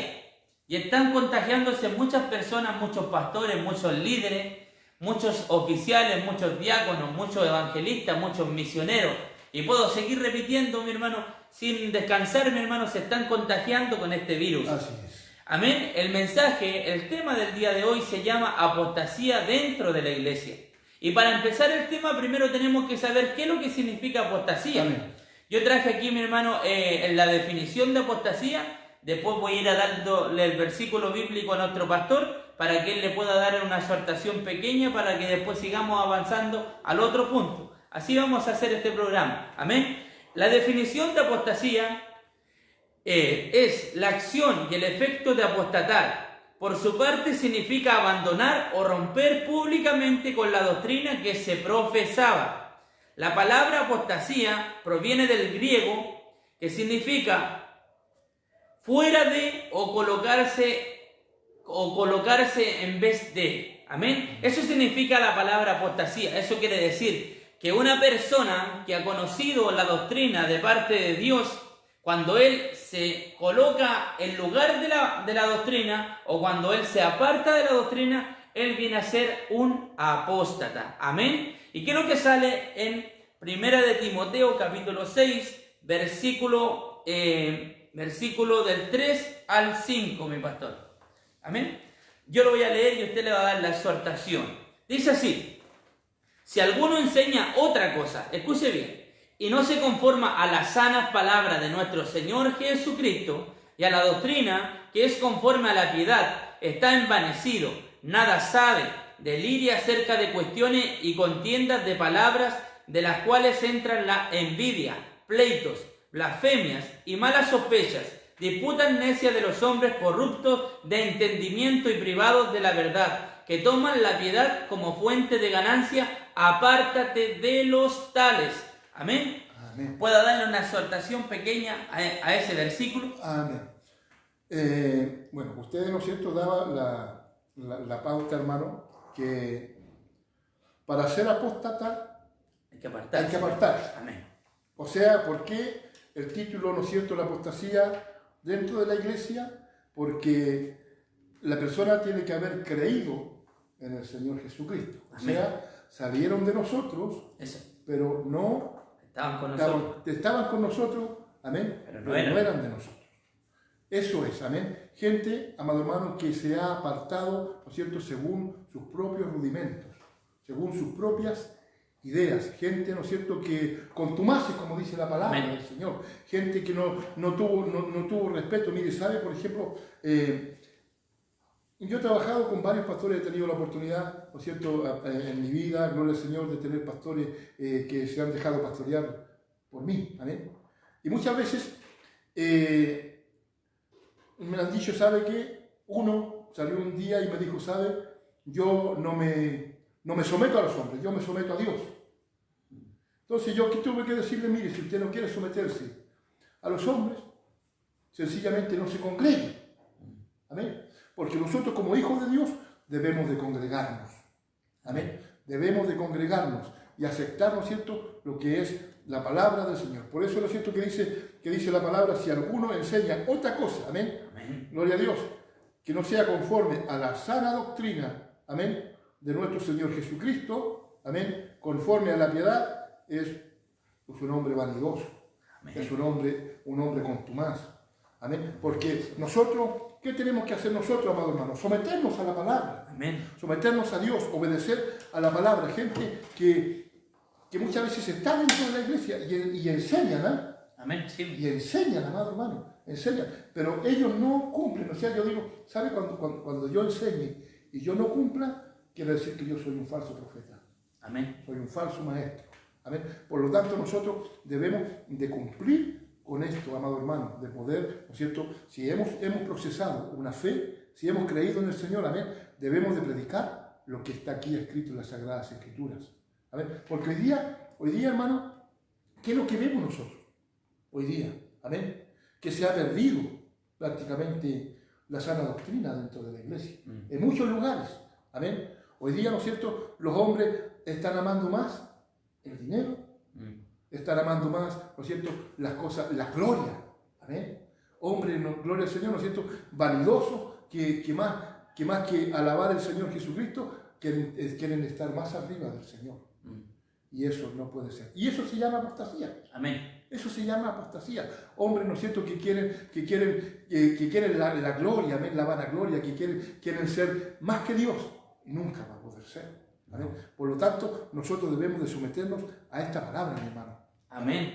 Y están contagiándose muchas personas, muchos pastores, muchos líderes, muchos oficiales, muchos diáconos, muchos evangelistas, muchos misioneros. Y puedo seguir repitiendo, mi hermano, sin descansar, mi hermano, se están contagiando con este virus. Así es. Amén. El mensaje, el tema del día de hoy se llama apostasía dentro de la iglesia. Y para empezar el tema, primero tenemos que saber qué es lo que significa apostasía. Amén. Yo traje aquí, mi hermano, en la definición de apostasía. Después voy a ir a dándole el versículo bíblico a nuestro pastor para que él le pueda dar una exhortación pequeña para que después sigamos avanzando al otro punto. Así vamos a hacer este programa. Amén. La definición de apostasía es la acción y el efecto de apostatar. Por su parte significa abandonar o romper públicamente con la doctrina que se profesaba. La palabra apostasía proviene del griego, que significa fuera de o colocarse en vez de. Amén. Eso significa la palabra apostasía. Eso quiere decir que una persona que ha conocido la doctrina de parte de Dios, cuando él se coloca en lugar de la doctrina o cuando él se aparta de la doctrina, él viene a ser un apóstata. Amén. ¿Y qué es lo que sale en 1 de Timoteo capítulo 6, versículo del 3 al 5, mi pastor? Amén. Yo lo voy a leer y usted le va a dar la exhortación. Dice así: si alguno enseña otra cosa, escuche bien, y no se conforma a las sanas palabras de nuestro Señor Jesucristo y a la doctrina que es conforme a la piedad, está envanecido, nada sabe, deliria acerca de cuestiones y contiendas de palabras, de las cuales entran la envidia, pleitos, blasfemias y malas sospechas, disputas necias de los hombres corruptos de entendimiento y privados de la verdad, que toman la piedad como fuente de ganancia. Apártate de los tales. Amén. Amén. ¿Puedo darle una exhortación pequeña a ese versículo? Amén. Bueno, ustedes, ¿no es cierto?, daban la pauta, hermano, que para ser apóstata Hay que apartarse. hay que apartarse. Amén. O sea, ¿por qué el título, ¿no es cierto?, la apostasía dentro de la iglesia, porque la persona tiene que haber creído en el Señor Jesucristo. O sea, salieron de nosotros, pero no estaban con nosotros, amén, pero no eran de nosotros. Eso es, amén. Gente, amado hermano, que se ha apartado, ¿no es cierto?, según sus propios rudimentos, según sus propias ideas. Gente, ¿no es cierto?, que contumace, como dice la palabra del Señor. Gente que no tuvo respeto. Mire, ¿sabe? Por ejemplo, yo he trabajado con varios pastores, he tenido la oportunidad, ¿no es cierto?, en mi vida, gloria al Señor, de tener pastores que se han dejado pastorear por mí, amén. Y muchas veces me han dicho, ¿sabe qué? Uno salió un día y me dijo, ¿sabe? Yo no me someto a los hombres, yo me someto a Dios. Entonces yo tuve que decirle, mire, si usted no quiere someterse a los hombres, sencillamente no se congregue. Amén. Porque nosotros como hijos de Dios debemos de congregarnos. Amén. Debemos de congregarnos y aceptar, ¿no es cierto?, lo que es la palabra del Señor. Por eso, ¿no es cierto?, que dice la palabra, si alguno enseña otra cosa, amén, amén, gloria a Dios, que no sea conforme a la sana doctrina, amén, de nuestro Señor Jesucristo, amén, conforme a la piedad, es un hombre vanidoso, amén, es un hombre contumaz, amén, porque nosotros, ¿qué tenemos que hacer nosotros, amados hermanos? Someternos a la palabra, amén, someternos a Dios, obedecer a la palabra. Gente que muchas veces está dentro de la iglesia y enseñan, ¿eh? Amén, sí. Y enseñan, amado hermano, enseñan, pero ellos no cumplen. O sea, yo digo, ¿sabe? Cuando yo enseñe y yo no cumpla, quiere decir que yo soy un falso profeta. Amén. Soy un falso maestro. Amén. Por lo tanto, nosotros debemos de cumplir con esto, amado hermano, de poder, ¿no es cierto? Si hemos procesado una fe, si hemos creído en el Señor, amén, debemos de predicar lo que está aquí escrito en las Sagradas Escrituras. Amén. Porque hoy día, hermano, ¿qué es lo que vemos nosotros? Hoy día, amén, que se ha perdido prácticamente la sana doctrina dentro de la iglesia, en muchos lugares, amén. Hoy día, ¿no es cierto?, los hombres están amando más el dinero, están amando más, ¿no es cierto?, las cosas, la gloria, amén. Hombres, no, gloria al Señor, ¿no es cierto?, vanidosos, que más que alabar al Señor Jesucristo, quieren estar más arriba del Señor. Y eso no puede ser. Y eso se llama apostasía. Amén. Eso se llama apostasía. Hombres, ¿no es cierto?, que quieren la gloria, amén, la vanagloria, que quieren ser más que Dios. Y nunca va a poder ser. ¿Amén? Por lo tanto, nosotros debemos de someternos a esta palabra, mi hermano. Amén.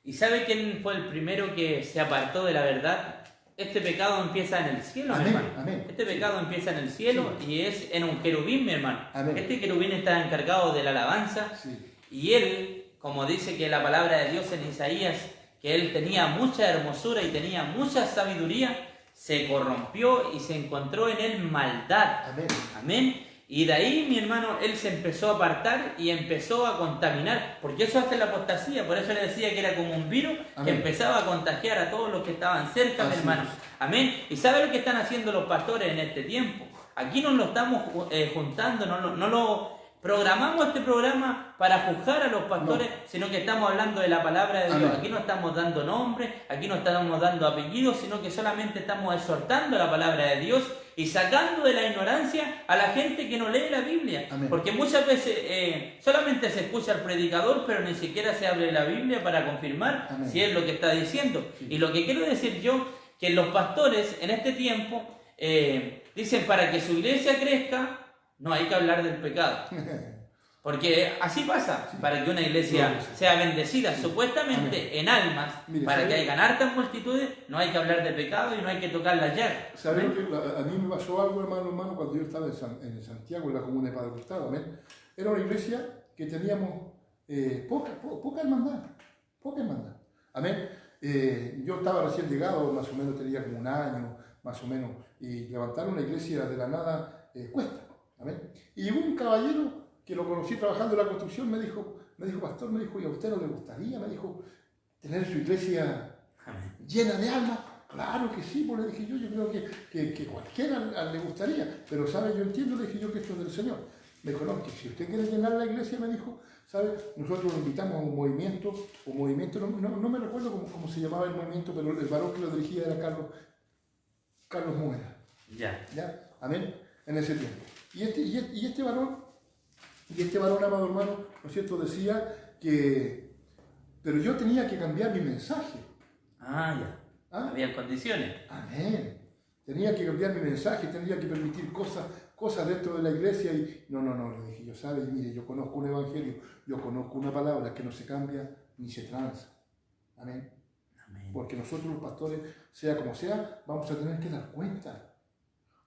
¿Y sabe quién fue el primero que se apartó de la verdad? Este pecado empieza en el cielo, amén, mi hermano. Amén. Este pecado empieza en el cielo, sí, y es en un querubín, mi hermano. Amén. Este querubín está encargado de la alabanza, sí, y él, como dice que la palabra de Dios en Isaías, que él tenía mucha hermosura y tenía mucha sabiduría, se corrompió y se encontró en él maldad. Amén. Amén. Y de ahí, mi hermano, él se empezó a apartar y empezó a contaminar, porque eso hace la apostasía. Por eso le decía que era como un virus, amén, que empezaba a contagiar a todos los que estaban cerca, mi hermano. Amén. ¿Y sabe lo que están haciendo los pastores en este tiempo? Aquí no lo estamos juntando, no lo programamos este programa para juzgar a los pastores, no, sino que estamos hablando de la palabra de Dios. Amén. Aquí no estamos dando nombre, aquí no estamos dando apellidos, sino que solamente estamos exhortando la palabra de Dios y sacando de la ignorancia a la gente que no lee la Biblia. Amén. Porque muchas veces solamente se escucha al predicador, pero ni siquiera se abre la Biblia para confirmar, amén, si es lo que está diciendo. Sí. Y lo que quiero decir yo, que los pastores en este tiempo dicen, para que su iglesia crezca, no hay que hablar del pecado. Porque así pasa, sí, para que una iglesia sea bendecida, sí, supuestamente, amén, en almas, mire, para que haya hartas multitudes, no hay que hablar de pecado y no hay que tocar la llaga. ¿Sabes que a mí me pasó algo, hermano, cuando yo estaba en Santiago, en la comuna de Padre Gustavo? Amén. Era una iglesia que teníamos poca hermandad, amén. Yo estaba recién llegado, más o menos tenía como un año, más o menos, y levantar una iglesia de la nada cuesta, amén. Y llegó un caballero que lo conocí trabajando en la construcción, me dijo, pastor, ¿y a usted no le gustaría, me dijo, tener su iglesia llena de almas? Claro que sí, pues le dije yo creo que cualquiera le gustaría, pero sabe, yo entiendo, le dije yo, que esto es del Señor. Me dijo, no, que si usted quiere llenar la iglesia, me dijo, ¿Sabe? Nosotros lo invitamos a un movimiento, no me recuerdo cómo se llamaba el movimiento, pero el varón que lo dirigía era Carlos Muera. ¿Ya? Amén. En ese tiempo. Y este varón, amado hermano, ¿no es cierto?, decía que, pero yo tenía que cambiar mi mensaje. Ya. ¿Ah? Había condiciones. Amén. Tenía que cambiar mi mensaje, tenía que permitir cosas dentro de la iglesia y no, le dije yo, ¿sabe? Y mire, yo conozco un evangelio, yo conozco una palabra que no se cambia ni se tranza. Amén. Amén. Porque nosotros los pastores, sea como sea, vamos a tener que dar cuenta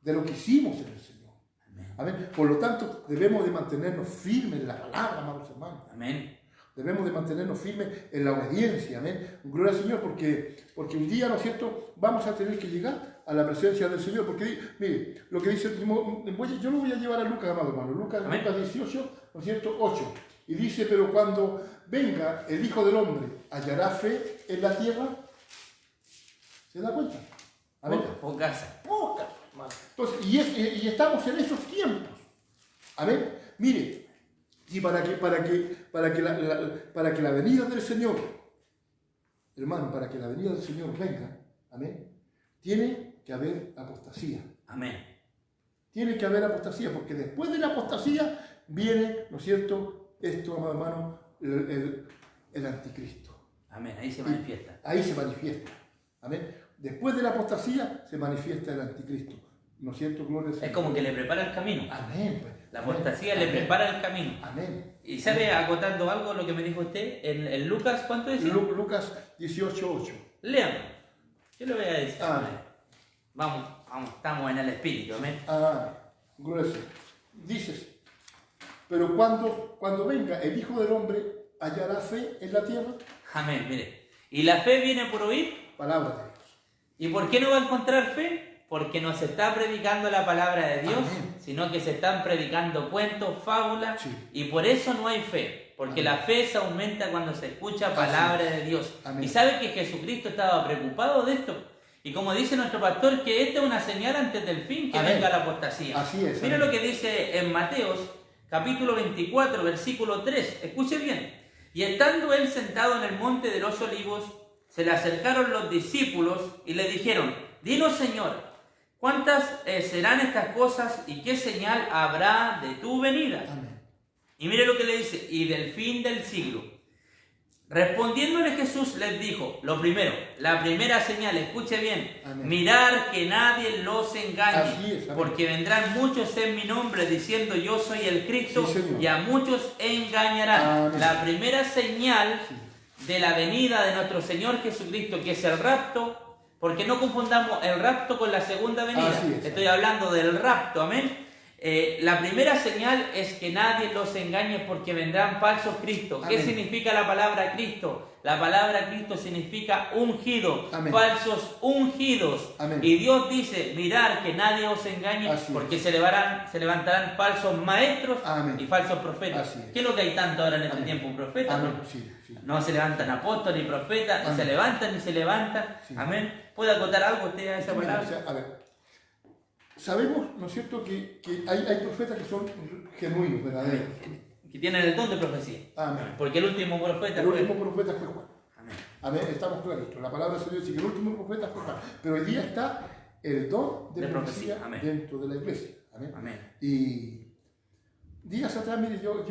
de lo que hicimos en el Señor. Amén. Amén. Por lo tanto, debemos de mantenernos firmes en la palabra, amados hermanos. Amén. Debemos de mantenernos firmes en la obediencia, amén. Gloria al Señor, porque un día, ¿no es cierto?, vamos a tener que llegar a la presencia del Señor. Porque, mire, lo que dice, yo lo voy a llevar a Lucas, amado hermano, Lucas 18, ¿no es cierto?, 8. Y dice, pero cuando venga el Hijo del Hombre, ¿hallará fe en la tierra? ¿Se da cuenta? Amén. Pocas. Hermano. Entonces, y estamos en esos tiempos. Amén. Mire, y para que la venida del Señor, hermano, para que la venida del Señor venga, amén, tiene que haber apostasía. Amén. Tiene que haber apostasía, porque después de la apostasía viene, ¿no es cierto?, esto, amado hermano, el anticristo. Amén. Ahí se manifiesta. Ahí se manifiesta. Amén. Después de la apostasía se manifiesta el anticristo. ¿No es cierto? Gloria al Señor. Es como que le prepara el camino. Amén. Pues. La apostasía le prepara el camino. Amén. Y sabe, acotando algo, lo que me dijo usted, en Lucas, ¿cuánto decía? Lucas 18:8. Lean. Yo le voy a decir. Ah. Vamos, estamos en el espíritu, amén. Gloria al Señor. Dices, pero cuando venga el Hijo del Hombre, ¿hallará fe en la tierra? Amén, mire. ¿Y la fe viene por oír? Palabra de Dios. ¿Y por qué no va a encontrar fe? Porque no se está predicando la palabra de Dios, Amén. sino que se están predicando cuentos, fábulas, Sí. y por eso no hay fe. Porque Amén. la fe se aumenta cuando se escucha palabra de Dios. Amén. Y sabe que Jesucristo estaba preocupado de esto. Y como dice nuestro pastor, que esta es una señal antes del fin, que Amén. venga la apostasía. Así es. Mira amén. lo que dice en Mateos, capítulo 24, versículo 3. Escuche bien. Y estando él sentado en el monte de los olivos, se le acercaron los discípulos y le dijeron, dinos, Señor, ¿cuántas serán estas cosas y qué señal habrá de tu venida? Amén. Y mire lo que le dice, y del fin del siglo. Respondiéndole Jesús les dijo, lo primero, la primera señal, escuche bien, Amén. mirar que nadie los engañe, Así es, amén. porque vendrán muchos en mi nombre diciendo yo soy el Cristo, Sí, Señor. y a muchos engañarán. Amén. La primera señal Sí. de la venida de nuestro Señor Jesucristo, que es el rapto, porque no confundamos el rapto con la segunda venida. Así es. Estoy hablando del rapto, amén. La primera señal es que nadie los engañe porque vendrán falsos cristos. ¿Qué Amén. significa la palabra Cristo? La palabra Cristo significa ungido, Amén. falsos ungidos. Amén. Y Dios dice, mirar que nadie os engañe Así porque es. se levantarán falsos maestros Amén. y falsos profetas. Así es. ¿Qué es lo que hay tanto ahora en este Amén. tiempo? Un profeta, Amén. ¿no? Sí, sí. No se levantan apóstoles ni profetas, ni Amén. se levantan ni se levantan. Sí. Amén. ¿Puede acotar algo usted a esa Mira, palabra? o sea, a ver, sabemos, ¿no es cierto?, que hay profetas que son genuinos, verdaderos. Que tienen el don de profecía. Amén. Porque el último profeta El fue... último profeta fue Juan. Amén. Amén, estamos claritos. La palabra de Dios dice que el último profeta fue Juan. Pero hoy día está el don de profecía Amén. dentro de la iglesia. Amén. Amén. Y días atrás, mire, yo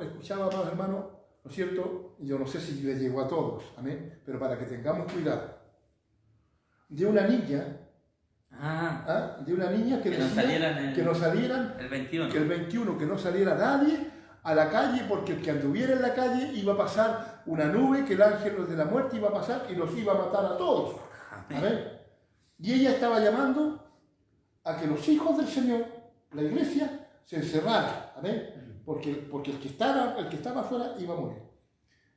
escuchaba, amados hermanos, ¿no es cierto? Yo no sé si le llegó a todos, amén, pero para que tengamos cuidado, de una niña, que Que no decía salieran que no salieran, el 21. que el 21, que no saliera nadie a la calle, porque el que anduviera en la calle iba a pasar una nube, que el ángel de la muerte iba a pasar y los iba a matar a todos. Amén. Amén. Y ella estaba llamando a que los hijos del Señor, la iglesia, se encerrara. Amén. Porque el que estaba afuera iba a morir.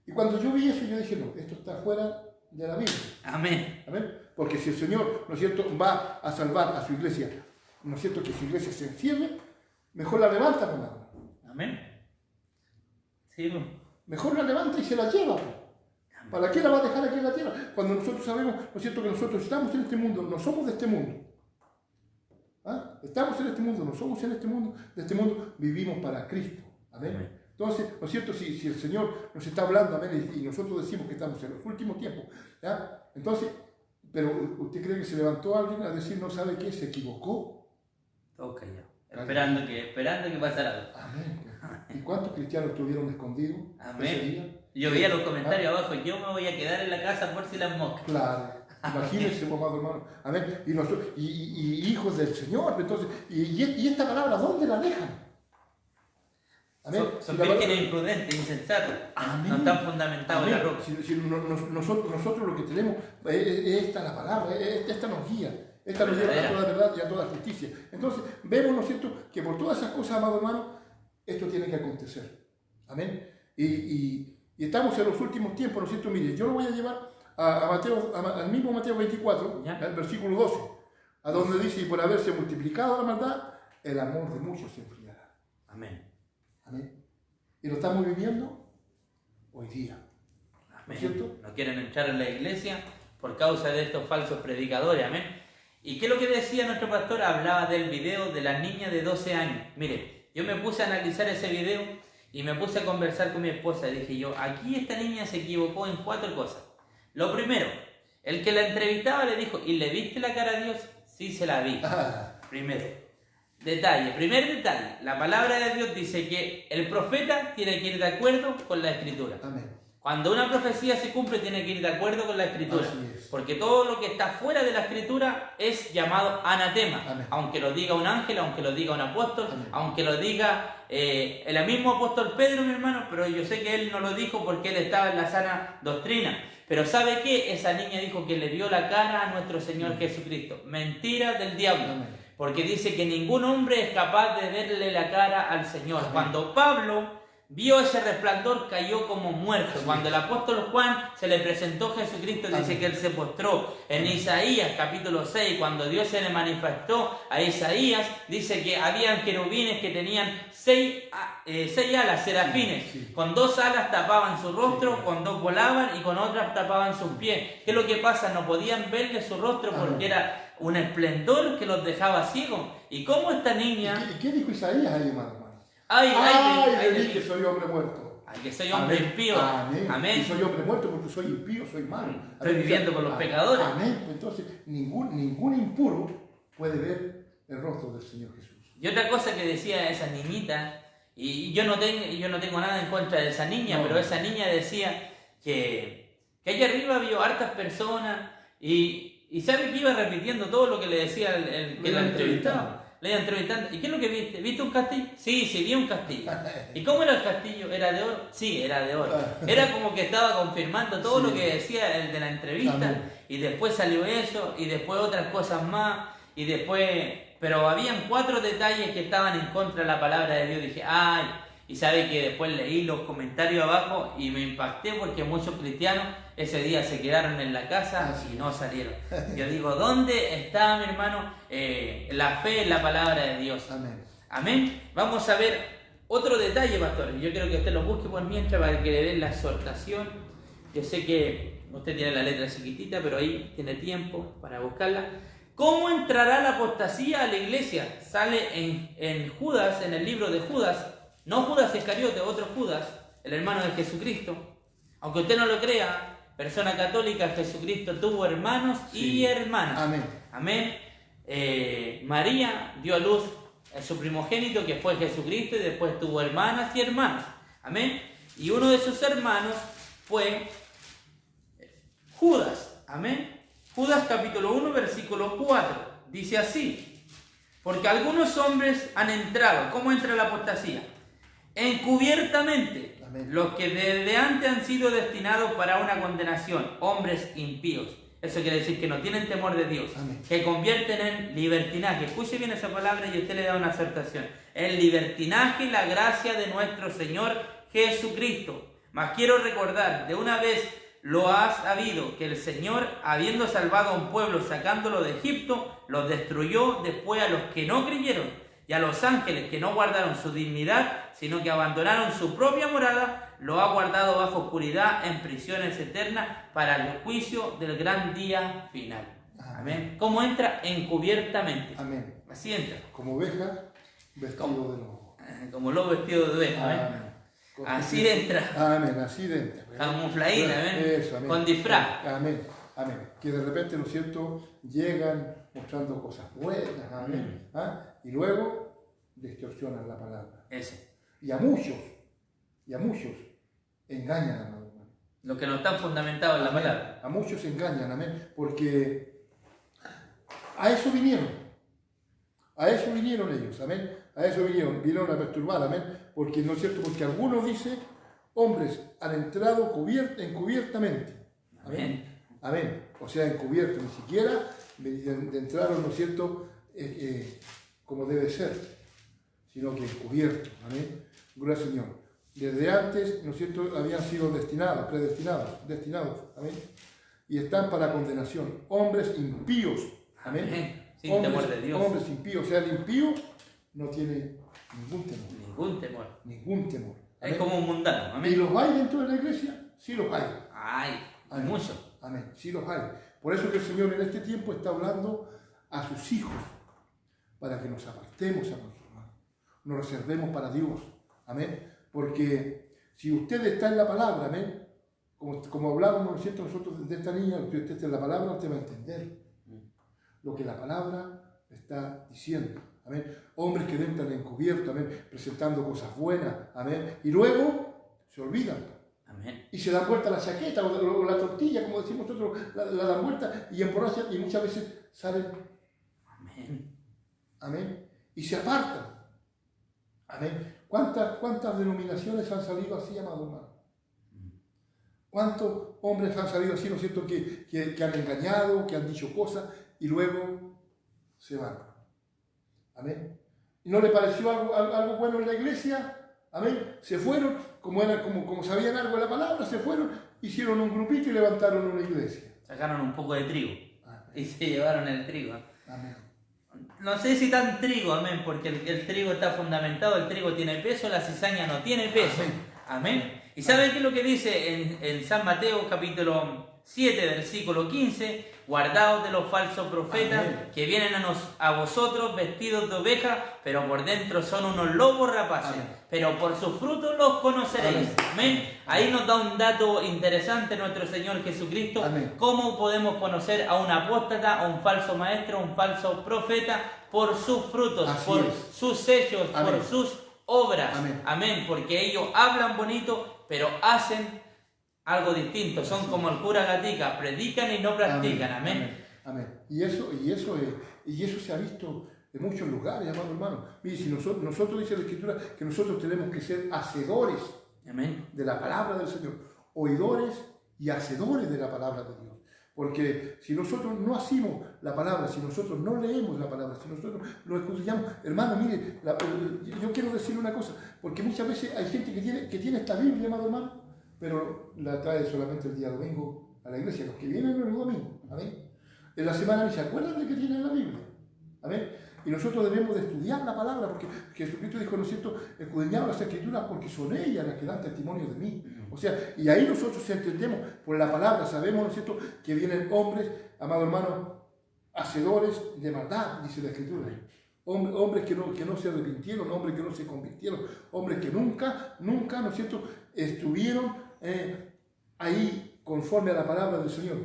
Y cuando yo vi eso, yo dije, no, esto está fuera de la Biblia. Amén. Amén. Porque si el Señor, ¿no es cierto?, va a salvar a su iglesia, ¿no es cierto?, que su iglesia se encierre, mejor la levanta con algo. Amén. Sí, pues. Mejor la levanta y se la lleva. ¿Para qué la va a dejar aquí en la tierra? Cuando nosotros sabemos, ¿no es cierto?, que nosotros estamos en este mundo, no somos de este mundo. Estamos en este mundo, no somos en este mundo, de este mundo vivimos para Cristo. Amén. Amén. Entonces, ¿no es cierto? Si el Señor nos está hablando, amén, y nosotros decimos que estamos en los últimos tiempos, ¿ya? Entonces, pero ¿usted cree que se levantó alguien a decir, no sabe qué? ¿Se equivocó? Todos callados, esperando que pasara algo. Amén. ¿Y cuántos cristianos estuvieron escondidos ese día? Amén. Yo veía los comentarios abajo, yo me voy a quedar en la casa por si las moscas. Claro. Imagínense, amado hermano. Amén. Y hijos del Señor. Entonces, y esta palabra, ¿dónde la dejan? Amén. Son vírgenes imprudentes, insensatos. Amén. No están fundamentados en la roca. Nosotros lo que tenemos es esta la palabra, esta nos guía. Esta nos lleva a toda verdad y a toda justicia. Entonces, vemos, ¿no es cierto?, que por todas esas cosas, amado hermano, esto tiene que acontecer. Amén. Y estamos en los últimos tiempos, ¿no es cierto? Mire, yo lo voy a llevar al mismo Mateo 24, el versículo 12, a donde dice, y por haberse multiplicado la maldad, el amor de muchos se enfriará. Amén. Amén. ¿Y lo estamos viviendo hoy día? ¿No es cierto? No quieren entrar en la iglesia por causa de estos falsos predicadores. Amén. ¿Y qué es lo que decía nuestro pastor? Hablaba del video de la niña de 12 años. Mire, yo me puse a analizar ese video y me puse a conversar con mi esposa. Y dije yo, aquí esta niña se equivocó en 4 cosas. Lo primero, el que la entrevistaba le dijo, ¿y le viste la cara a Dios? Sí, se la vi. Primero. Primer detalle, la palabra de Dios dice que el profeta tiene que ir de acuerdo con la Escritura. Amén. Cuando una profecía se cumple, tiene que ir de acuerdo con la Escritura. Porque todo lo que está fuera de la Escritura es llamado anatema. Amén. Aunque lo diga un ángel, aunque lo diga un apóstol, Amén. aunque lo diga el mismo apóstol Pedro, mi hermano, pero yo sé que él no lo dijo porque él estaba en la sana doctrina. Pero ¿sabe qué? Esa niña dijo que le vio la cara a nuestro Señor Jesucristo. Mentira del diablo. Amén. Porque dice que ningún hombre es capaz de verle la cara al Señor. Amén. Cuando Pablo vio ese resplandor, cayó como muerto. Cuando el apóstol Juan se le presentó Jesucristo, dice Amén. que él se postró. En Isaías capítulo 6, cuando Dios se le manifestó a Isaías, dice que habían querubines que tenían 6 alas, serafines. Sí. Con 2 alas tapaban su rostro, Sí. con 2 volaban y con otras tapaban sus pies. ¿Qué es lo que pasa? No podían verle su rostro porque era un esplendor que los dejaba ciegos. ¿Y cómo esta niña? ¿Y qué dijo Isaías ahí, hermano? Ay, de mí que soy hombre muerto. Ay, que soy hombre impío. Amén. Amén. Y soy hombre muerto porque soy impío, soy malo. Estoy viviendo con los pecadores. Amén. Entonces, ningún impuro puede ver el rostro del Señor Jesús. Y otra cosa que decía esa niñita, y yo no tengo nada en contra de esa niña, pero esa niña decía que allá arriba vio hartas personas y sabe que iba repitiendo todo lo que le decía el que la entrevistaba. Le iba entrevistando. ¿Y qué es lo que viste? ¿Viste un castillo? Sí, vi un castillo. ¿Y cómo era el castillo? ¿Era de oro? Sí, era de oro. Era como que estaba confirmando todo lo que decía el de la entrevista. Amén. Y después salió eso, y después otras cosas más, y después... Pero habían 4 detalles que estaban en contra de la palabra de Dios. Dije, ay, y sabe que después leí los comentarios abajo y me impacté porque muchos cristianos ese día se quedaron en la casa y no salieron. Yo digo, ¿dónde está, mi hermano, la fe en la palabra de Dios? Amén. Amén. Vamos a ver otro detalle, pastor. Yo quiero que usted lo busque por mientras para que le den la exhortación. Yo sé que usted tiene la letra chiquitita, pero ahí tiene tiempo para buscarla. ¿Cómo entrará la apostasía a la iglesia? Sale en Judas, en el libro de Judas. No Judas Iscariote, otro Judas, el hermano de Jesucristo. Aunque usted no lo crea, persona católica, Jesucristo tuvo hermanos y hermanas. Amén. Amén. María dio a luz a su primogénito, que fue Jesucristo, y después tuvo hermanas y hermanos. Amén. Y uno de sus hermanos fue Judas. Amén. Judas capítulo 1, versículo 4. Dice así: porque algunos hombres han entrado. ¿Cómo entra la apostasía? Encubiertamente. Amén. Los que desde antes han sido destinados para una condenación, hombres impíos. Eso quiere decir que no tienen temor de Dios. Amén. Que convierten en libertinaje. Escuche bien esa palabra y usted le da una acertación. El libertinaje y la gracia de nuestro Señor Jesucristo. Mas quiero recordar, de una vez lo has sabido, que el Señor, habiendo salvado a un pueblo sacándolo de Egipto, los destruyó después a los que no creyeron, y a los ángeles que no guardaron su dignidad, sino que abandonaron su propia morada, lo ha guardado bajo oscuridad en prisiones eternas para el juicio del gran día final. Amén. ¿Cómo entra? Encubiertamente. Amén. Así entra. Como oveja, vestido de lobo. Como lobo vestido de oveja. Amén. Así entra. Amén, así entra. Camufladita, amén. Eso, amén. Con disfraz. Amén, amén. Que de repente, ¿no es cierto?, llegan mostrando cosas buenas, amén. ¿Ah? Y luego distorsionan la palabra. Eso. Y a muchos engañan, amado hermano. Los que no están fundamentados en la Amén. palabra. A muchos engañan, amén. Porque a eso vinieron. A eso vinieron ellos, amén. A eso vinieron a perturbar, amén. Porque, ¿no es cierto?, porque algunos dicen, hombres han entrado encubiertamente. Amén. Amén. O sea, encubierto, ni siquiera entraron, ¿no es cierto?, como debe ser, sino que encubierto. Amén. Gloria al Señor. Desde antes, ¿no es cierto?, habían sido destinados. Amén. Y están para condenación. Hombres impíos. Amén. Amén. Sin temor de Dios. Hombres impíos. O sea, el impío no tiene ningún temor. Ningún temor. Ningún temor. Es Amén. como un mundano. Amén. ¿Y los hay dentro de la iglesia? Sí los hay. Ay, hay Amén. muchos. Amén. Sí los hay. Por eso que el Señor en este tiempo está hablando a sus hijos para que nos apartemos a nuestros hermanos. Nos reservemos para Dios. Amén. Porque si usted está en la palabra, amén, como hablábamos, ¿no es cierto?, nosotros de esta niña, si usted está en la palabra, usted va a entender lo que la palabra está diciendo. Amén. Hombres que entran encubierto, amén, presentando cosas buenas, amén, y luego se olvidan. Amén. Y se dan vuelta la chaqueta o la tortilla, como decimos nosotros, la dan vuelta y emborrachan y muchas veces salen. Amén. Amén. Y se apartan. Amén. ¿Cuántas denominaciones han salido así, amado hermano? ¿Cuántos hombres han salido así, no es cierto, que han engañado, que han dicho cosas y luego se van? Amén. ¿Y no le pareció algo bueno en la iglesia? Amén. Se fueron, como sabían algo de la palabra, se fueron, hicieron un grupito y levantaron una iglesia. Sacaron un poco de trigo. Amén. Y se llevaron el trigo. Amén. No sé si tan trigo, amén, porque el trigo está fundamentado, el trigo tiene peso, la cizaña no tiene peso. Amén. ¿Y saben qué es lo que dice en San Mateo capítulo 7, versículo 15? Guardaos de los falsos profetas. Amén. Que vienen a vosotros vestidos de oveja, pero por dentro son unos lobos rapaces. Amén. Pero por sus frutos los conoceréis. Amén. Amén. Ahí nos da un dato interesante nuestro Señor Jesucristo. Amén. ¿Cómo podemos conocer a un apóstata, a un falso maestro, a un falso profeta? Por sus frutos, así por sus sellos, amén, por sus obras. Amén. Amén. Porque ellos hablan bonito, pero hacen algo distinto. Son así como el cura Gatica, predican y no practican. Amén. Amén. Amén. Y eso se ha visto en muchos lugares, amado hermano. Mire, si nosotros dice la Escritura que nosotros tenemos que ser hacedores, amén, de la palabra del Señor, oidores y hacedores de la palabra de Dios. Porque si nosotros no hacemos la palabra, si nosotros no leemos la palabra, si nosotros lo escudriñamos, hermano, mire, yo quiero decir una cosa, porque muchas veces hay gente que tiene esta Biblia, amado hermano, pero la trae solamente el día domingo a la iglesia, los que vienen el domingo, amén. En la semana ni se acuerdan de que tienen la Biblia, amén. Y nosotros debemos de estudiar la palabra, porque Jesucristo dijo, ¿no es cierto?, escudriñad las Escrituras porque son ellas las que dan testimonio de mí. O sea, y ahí nosotros entendemos por la palabra, sabemos, ¿no es cierto?, que vienen hombres, amado hermano, hacedores de maldad, dice la Escritura. Hombres que no se arrepintieron, hombres que no se convirtieron, hombres que nunca, ¿no es cierto?, estuvieron ahí conforme a la palabra del Señor.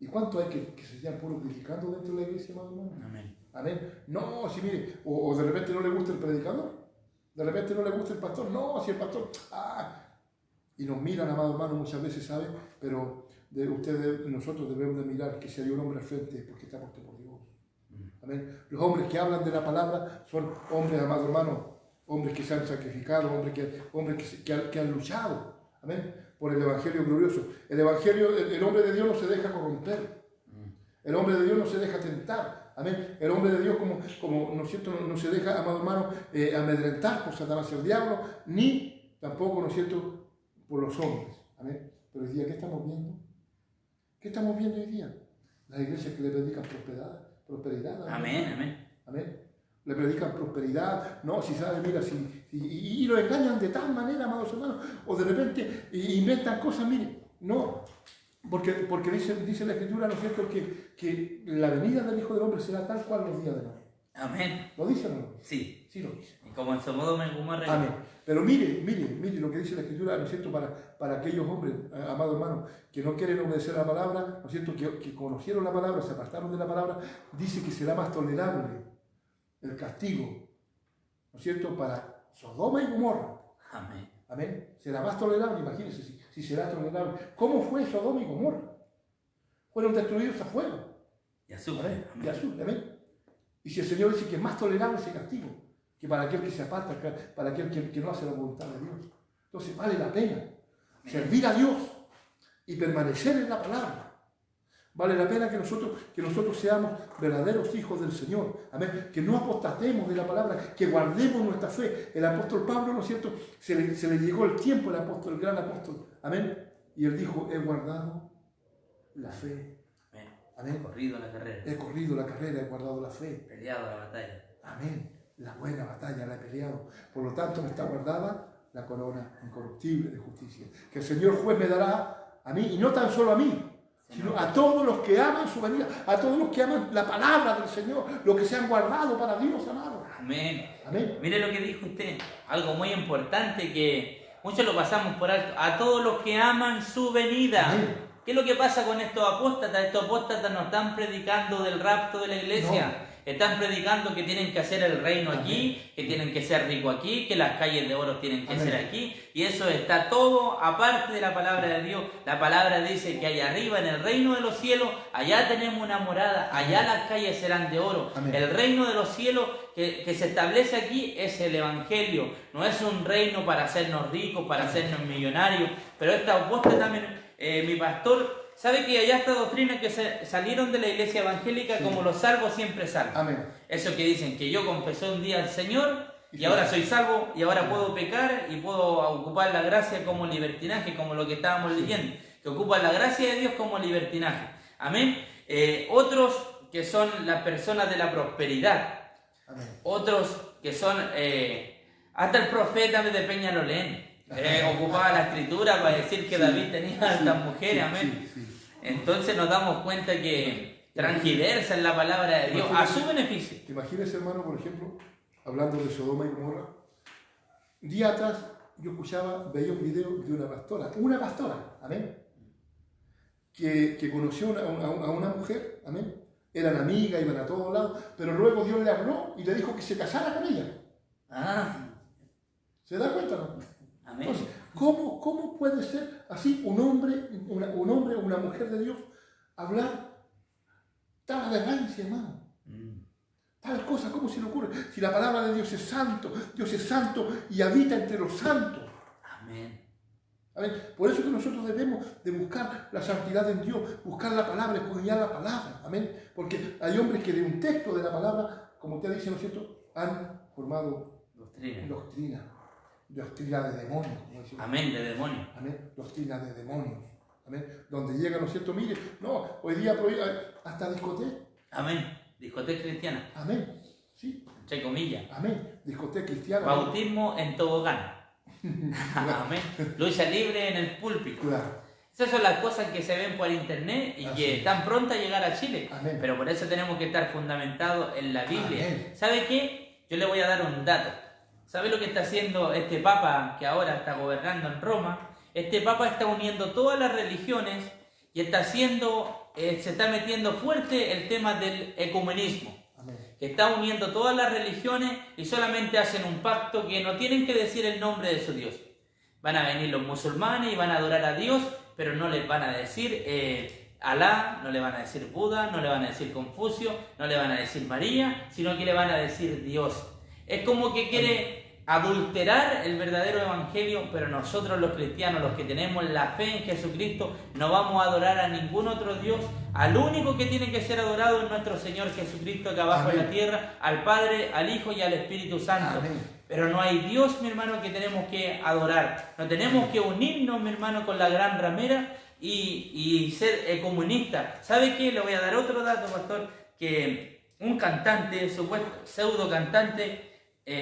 ¿Y cuánto hay que se sigan purificando dentro de la iglesia, amado hermano? Amén. Amén. No, si mire, o de repente no le gusta el predicador, de repente no le gusta el pastor, no, si el pastor, y nos miran, amado hermano, muchas veces, ¿sabe? Pero nosotros debemos de mirar que si hay un hombre al frente es porque está puesto por Dios. Amén. Los hombres que hablan de la palabra son hombres, amado hermano, hombres que se han sacrificado, hombres que han luchado, amén, por el evangelio glorioso. El evangelio, el hombre de Dios no se deja corromper, el hombre de Dios no se deja tentar. Amén. El hombre de Dios, como ¿no es cierto?, no se deja, amado hermano, amedrentar por Satanás el diablo, ni tampoco, ¿no es cierto?, por los hombres. Amén. Pero hoy día, ¿qué estamos viendo? ¿Qué estamos viendo hoy día? Las iglesias que le predican prosperidad. Amén, amén. Amén. Le predican prosperidad, no, si sabe, mira, y lo engañan de tal manera, amados hermanos, o de repente inventan cosas, mire, no. Porque dice la Escritura, ¿no es cierto?, que la venida del Hijo del Hombre será tal cual los días de Noé. Amén. ¿Lo dice o no? Sí. sí lo dice. Y como en Sodoma y Gomorra. Amén. Pero mire lo que dice la Escritura, ¿no es cierto?, para aquellos hombres, amados hermanos, que no quieren obedecer la palabra, ¿no es cierto?, que conocieron la palabra, se apartaron de la palabra, dice que será más tolerable el castigo, ¿no es cierto?, para Sodoma y Gomorra. Amén. Amén. Será más tolerable, imagínense si será tolerable. ¿Cómo fue Sodoma y Gomorra? Fueron destruidos a fuego. Y azufre. Amén. Y azufre, amén. Y si el Señor dice que es más tolerable ese castigo, que para aquel que se aparta, para aquel que no hace la voluntad de Dios. Entonces vale la pena servir a Dios y permanecer en la palabra. Vale la pena que nosotros seamos verdaderos hijos del Señor. Amén. Que no apostatemos de la palabra, que guardemos nuestra fe. El apóstol Pablo, ¿no es cierto?, se le llegó el tiempo, el gran apóstol. Amén. Y él dijo, he guardado la fe. Amén. Amén. He corrido la carrera. He corrido la carrera, he guardado la fe. He peleado la batalla. Amén. La buena batalla la he peleado. Por lo tanto, me está guardada la corona incorruptible de justicia. Que el Señor juez me dará a mí, y no tan solo a mí, sino a todos los que aman su venida, a todos los que aman la palabra del Señor, los que se han guardado para Dios, amado. Amén. Amén. Mire lo que dijo usted, algo muy importante que muchos lo pasamos por alto. A todos los que aman su venida. Amén. ¿Qué es lo que pasa con estos apóstatas? Estos apóstatas no están predicando del rapto de la iglesia. No. Están predicando que tienen que hacer el reino aquí, que tienen que ser ricos aquí, que las calles de oro tienen que Amén. ser aquí. Y eso está todo aparte de la palabra de Dios. La palabra dice que allá arriba en el reino de los cielos, allá tenemos una morada, allá las calles serán de oro. Amén. El reino de los cielos que se establece aquí es el evangelio. No es un reino para hacernos ricos, para hacernos millonarios. Pero esta apóstata también, mi pastor, sabe que hay esta doctrina que salieron de la iglesia evangélica, sí, como los salvos siempre salvos. Amén. Eso que dicen que yo confesé un día al Señor y ahora soy salvo y ahora puedo pecar y puedo ocupar la gracia como libertinaje, como lo que estábamos leyendo, que ocupan la gracia de Dios como libertinaje. Amén. Otros que son las personas de la prosperidad. Amén. Otros que son, hasta el profeta de Peñalolén. Ocupaba la escritura para decir que David tenía tantas mujeres, amén. Entonces nos damos cuenta que transgiversan la palabra de Dios a su beneficio. Imagínese, hermano, por ejemplo, hablando de Sodoma y Gomorra, un día atrás yo veía un video de una pastora, amén, que conoció a una mujer, amén, eran amigas, iban a todos lados, pero luego Dios le habló y le dijo que se casara con ella. ¿Se da cuenta, no? Amén. Entonces, ¿cómo puede ser así un hombre o una mujer de Dios hablar tal aberrancia, hermano? Tal cosa, ¿cómo se le ocurre? Si la palabra de Dios es santo y habita entre los santos. Amén. Amén. Por eso que nosotros debemos de buscar la santidad en Dios, buscar la palabra, escudriñar la palabra. Amén. Porque hay hombres que de un texto de la palabra, como usted dice, ¿no es cierto?, han formado doctrina de demonios. Amén, de demonios. Amén, doctrina de demonios. Amén, donde llega, ¿no es cierto? Mire, no, hoy día hasta discoteca. Amén, discoteca cristiana. Amén, sí. Entre comillas. Amén, discoteca cristiana. Bautismo en tobogán. Amén. Lucha libre en el púlpito. Claro. Esas son las cosas que se ven por internet y que están prontas a llegar a Chile. Amén. Pero por eso tenemos que estar fundamentados en la Biblia. Amén. ¿Sabe qué? Yo le voy a dar un dato. ¿Sabe lo que está haciendo este Papa que ahora está gobernando en Roma? Este Papa está uniendo todas las religiones y está se está metiendo fuerte el tema del ecumenismo. Amén. Que está uniendo todas las religiones y solamente hacen un pacto que no tienen que decir el nombre de su Dios. Van a venir los musulmanes y van a adorar a Dios, pero no les van a decir Alá, no le van a decir Buda, no le van a decir Confucio, no le van a decir María, sino que le van a decir Dios. Es como que quiere adulterar el verdadero evangelio, pero nosotros los cristianos, los que tenemos la fe en Jesucristo, no vamos a adorar a ningún otro Dios. Al único que tiene que ser adorado es nuestro Señor Jesucristo acá abajo en la tierra, al Padre, al Hijo y al Espíritu Santo. Amén. Pero no hay Dios, mi hermano, que tenemos que adorar. No tenemos que unirnos, mi hermano, con la gran ramera y ser comunistas. ¿Sabe qué? Le voy a dar otro dato, pastor, que un cantante, supuesto pseudo cantante,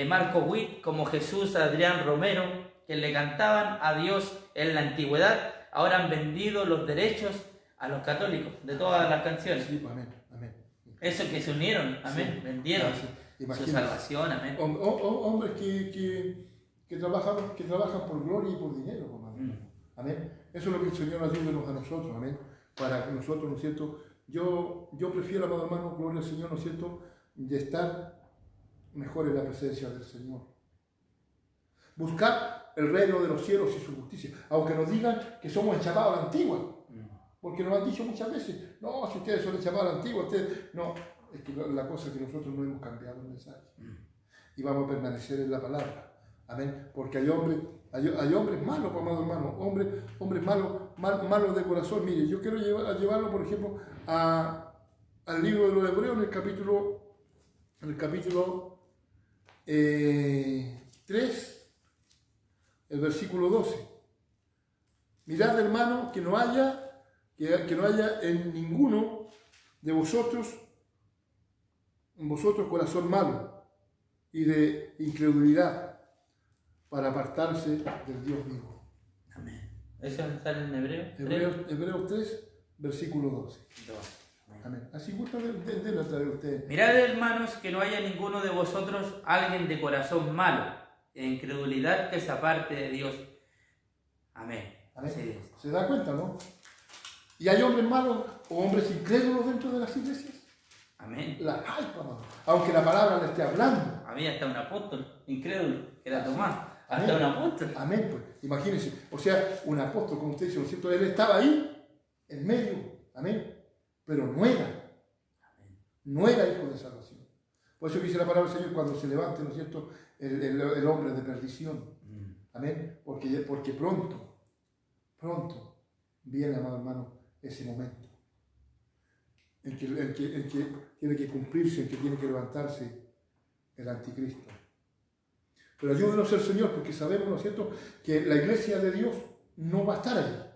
Marco Witt, como Jesús Adrián Romero, que le cantaban a Dios en la antigüedad, ahora han vendido los derechos a los católicos de todas las canciones. Sí, amén, amén. Eso que se unieron, amén, sí. vendieron. Sí. su Imagínense. salvación, amén. Hombres que trabajan por gloria y por dinero, hermano. Amén. Eso es lo que el Señor ayúdenos a nosotros, amén. Para que nosotros, ¿no es cierto? Yo prefiero, amado hermano, gloria al Señor, ¿no es cierto?, de estar mejor en la presencia del Señor. Buscar el reino de los cielos y su justicia. Aunque nos digan que somos el llamado a la antigua. Porque nos han dicho muchas veces, no, si ustedes son el llamado a la antigua, ustedes... No, es que la cosa es que nosotros no hemos cambiado el mensaje. Y vamos a permanecer en la palabra. Amén. Porque hay hombres malos, amado hermano, hombres malos de corazón. Mire, yo quiero llevarlo, por ejemplo, al libro de los Hebreos, en el capítulo 3, el versículo 12. Mirad, hermano, que no haya en ninguno de vosotros corazón malo y de incredulidad, para apartarse del Dios vivo. Amén. ¿Eso está en Hebreos 3, versículo 12. Amén. Así gusta de la traer usted. Mirad, hermanos, que no haya ninguno de vosotros alguien de corazón malo, e incredulidad, que se aparte de Dios. Amén. Amén. Sí. ¿Se da cuenta, no? ¿Y hay hombres malos o hombres incrédulos dentro de las iglesias? Amén. Aunque la palabra le esté hablando. Había hasta un apóstol incrédulo, que era Tomás. Amén. Hasta un apóstol. Amén, pues. Imagínense. O sea, un apóstol, como usted dice, ¿no es cierto? Él estaba ahí, en medio. Amén. Pero no era hijo de salvación. Por eso dice la palabra del Señor, cuando se levante, ¿no es cierto?, el hombre de perdición. Amén. Porque pronto viene, amado hermano, ese momento en que tiene que cumplirse, en que tiene que levantarse el anticristo. Pero ayúdenos el Señor, porque sabemos, ¿no es cierto?, que la iglesia de Dios no va a estar ahí.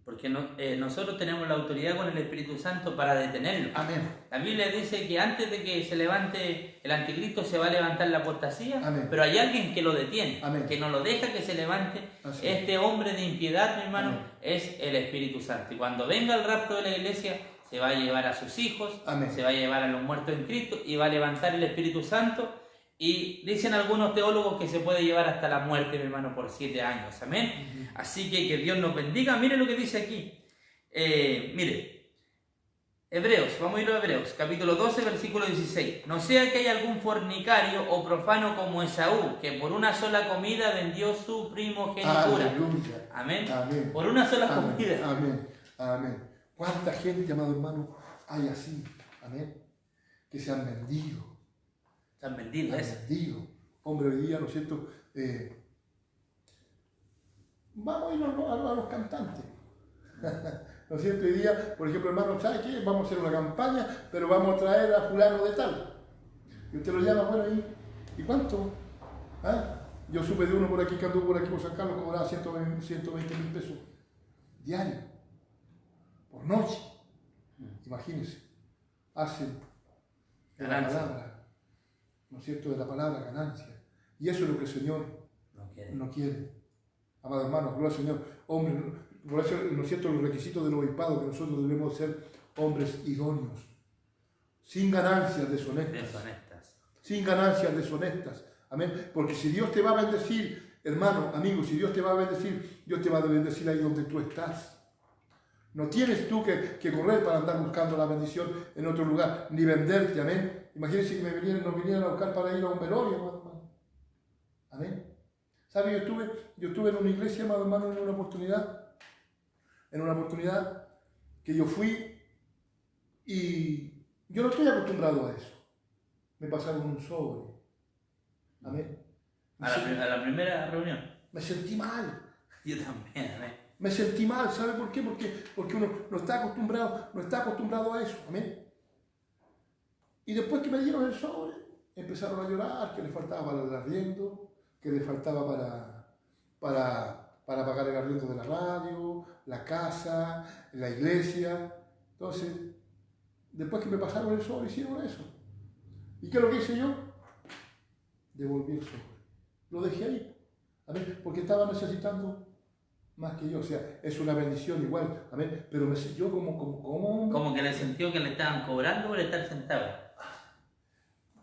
Porque nosotros tenemos la autoridad con el Espíritu Santo para detenerlo. Amén. La Biblia dice que antes de que se levante el anticristo se va a levantar la apostasía. Amén. Pero hay alguien que lo detiene. Amén. Que no lo deja que se levante. Así Este hombre de impiedad, mi hermano, Amén. es el Espíritu Santo. Y cuando venga el rapto de la iglesia, se va a llevar a sus hijos. Amén. Se va a llevar a los muertos en Cristo y va a levantar el Espíritu Santo. Y dicen algunos teólogos que se puede llevar hasta la muerte, mi hermano, por 7 años. Amén. Así que Dios nos bendiga. Mire lo que dice aquí. Mire, Hebreos, vamos a ir a Hebreos, capítulo 12, versículo 16. No sea que haya algún fornicario o profano como Esaú, que por una sola comida vendió su primogenitura. Aleluya. Amén. Amén. Por una sola Amén. comida. Amén. Amén. ¿Cuánta gente, amado hermano, hay así? Amén. Que se han vendido. Se han vendido eso. Hombre, hoy día, ¿no es cierto? Vamos a ir a los cantantes. ¿No es cierto? Hoy día, por ejemplo, hermano, ¿sabe qué? Vamos a hacer una campaña, pero vamos a traer a fulano de tal. Y usted lo llama, bueno, ¿y cuánto? ¿Ah? Yo supe de uno por aquí que andó por aquí por San Carlos, cobraba 120.000 pesos diarios, por noche. Imagínense. Hacen de la palabra, ¿no es cierto?, de la palabra ganancia. Y eso es lo que el Señor no quiere. Amado hermano, gloria al Señor. Hombre, por eso, ¿no es cierto?, los requisitos del obispado, que nosotros debemos ser hombres idóneos, sin ganancias deshonestas. Sin ganancias deshonestas. Amén. Porque si Dios te va a bendecir, hermano, amigo, si Dios te va a bendecir, Dios te va a bendecir ahí donde tú estás. No tienes tú que correr para andar buscando la bendición en otro lugar, ni venderte, amén. Imagínense que nos vinieran a buscar para ir a un velorio, hermano. Amén. ¿Sabe? Yo estuve en una iglesia, amado hermano, en una oportunidad que yo fui y yo no estoy acostumbrado a eso. Me pasaron un sobre. Amén. A la primera reunión. Me sentí mal. Yo también, amén. Me sentí mal, ¿sabe por qué? Porque uno no está acostumbrado a eso. Amén. Y después que me dieron el sobre, empezaron a llorar, que le faltaba para el arriendo, que le faltaba para pagar el arriendo de la radio, la casa, la iglesia. Entonces, después que me pasaron el sobre, hicieron eso. ¿Y qué es lo que hice yo? Devolví el sobre. Lo dejé ahí. Amén. Porque estaba necesitando más que yo. O sea, es una bendición igual. Amén. Pero yo como Como que le sintió que le estaban cobrando por estar sentado.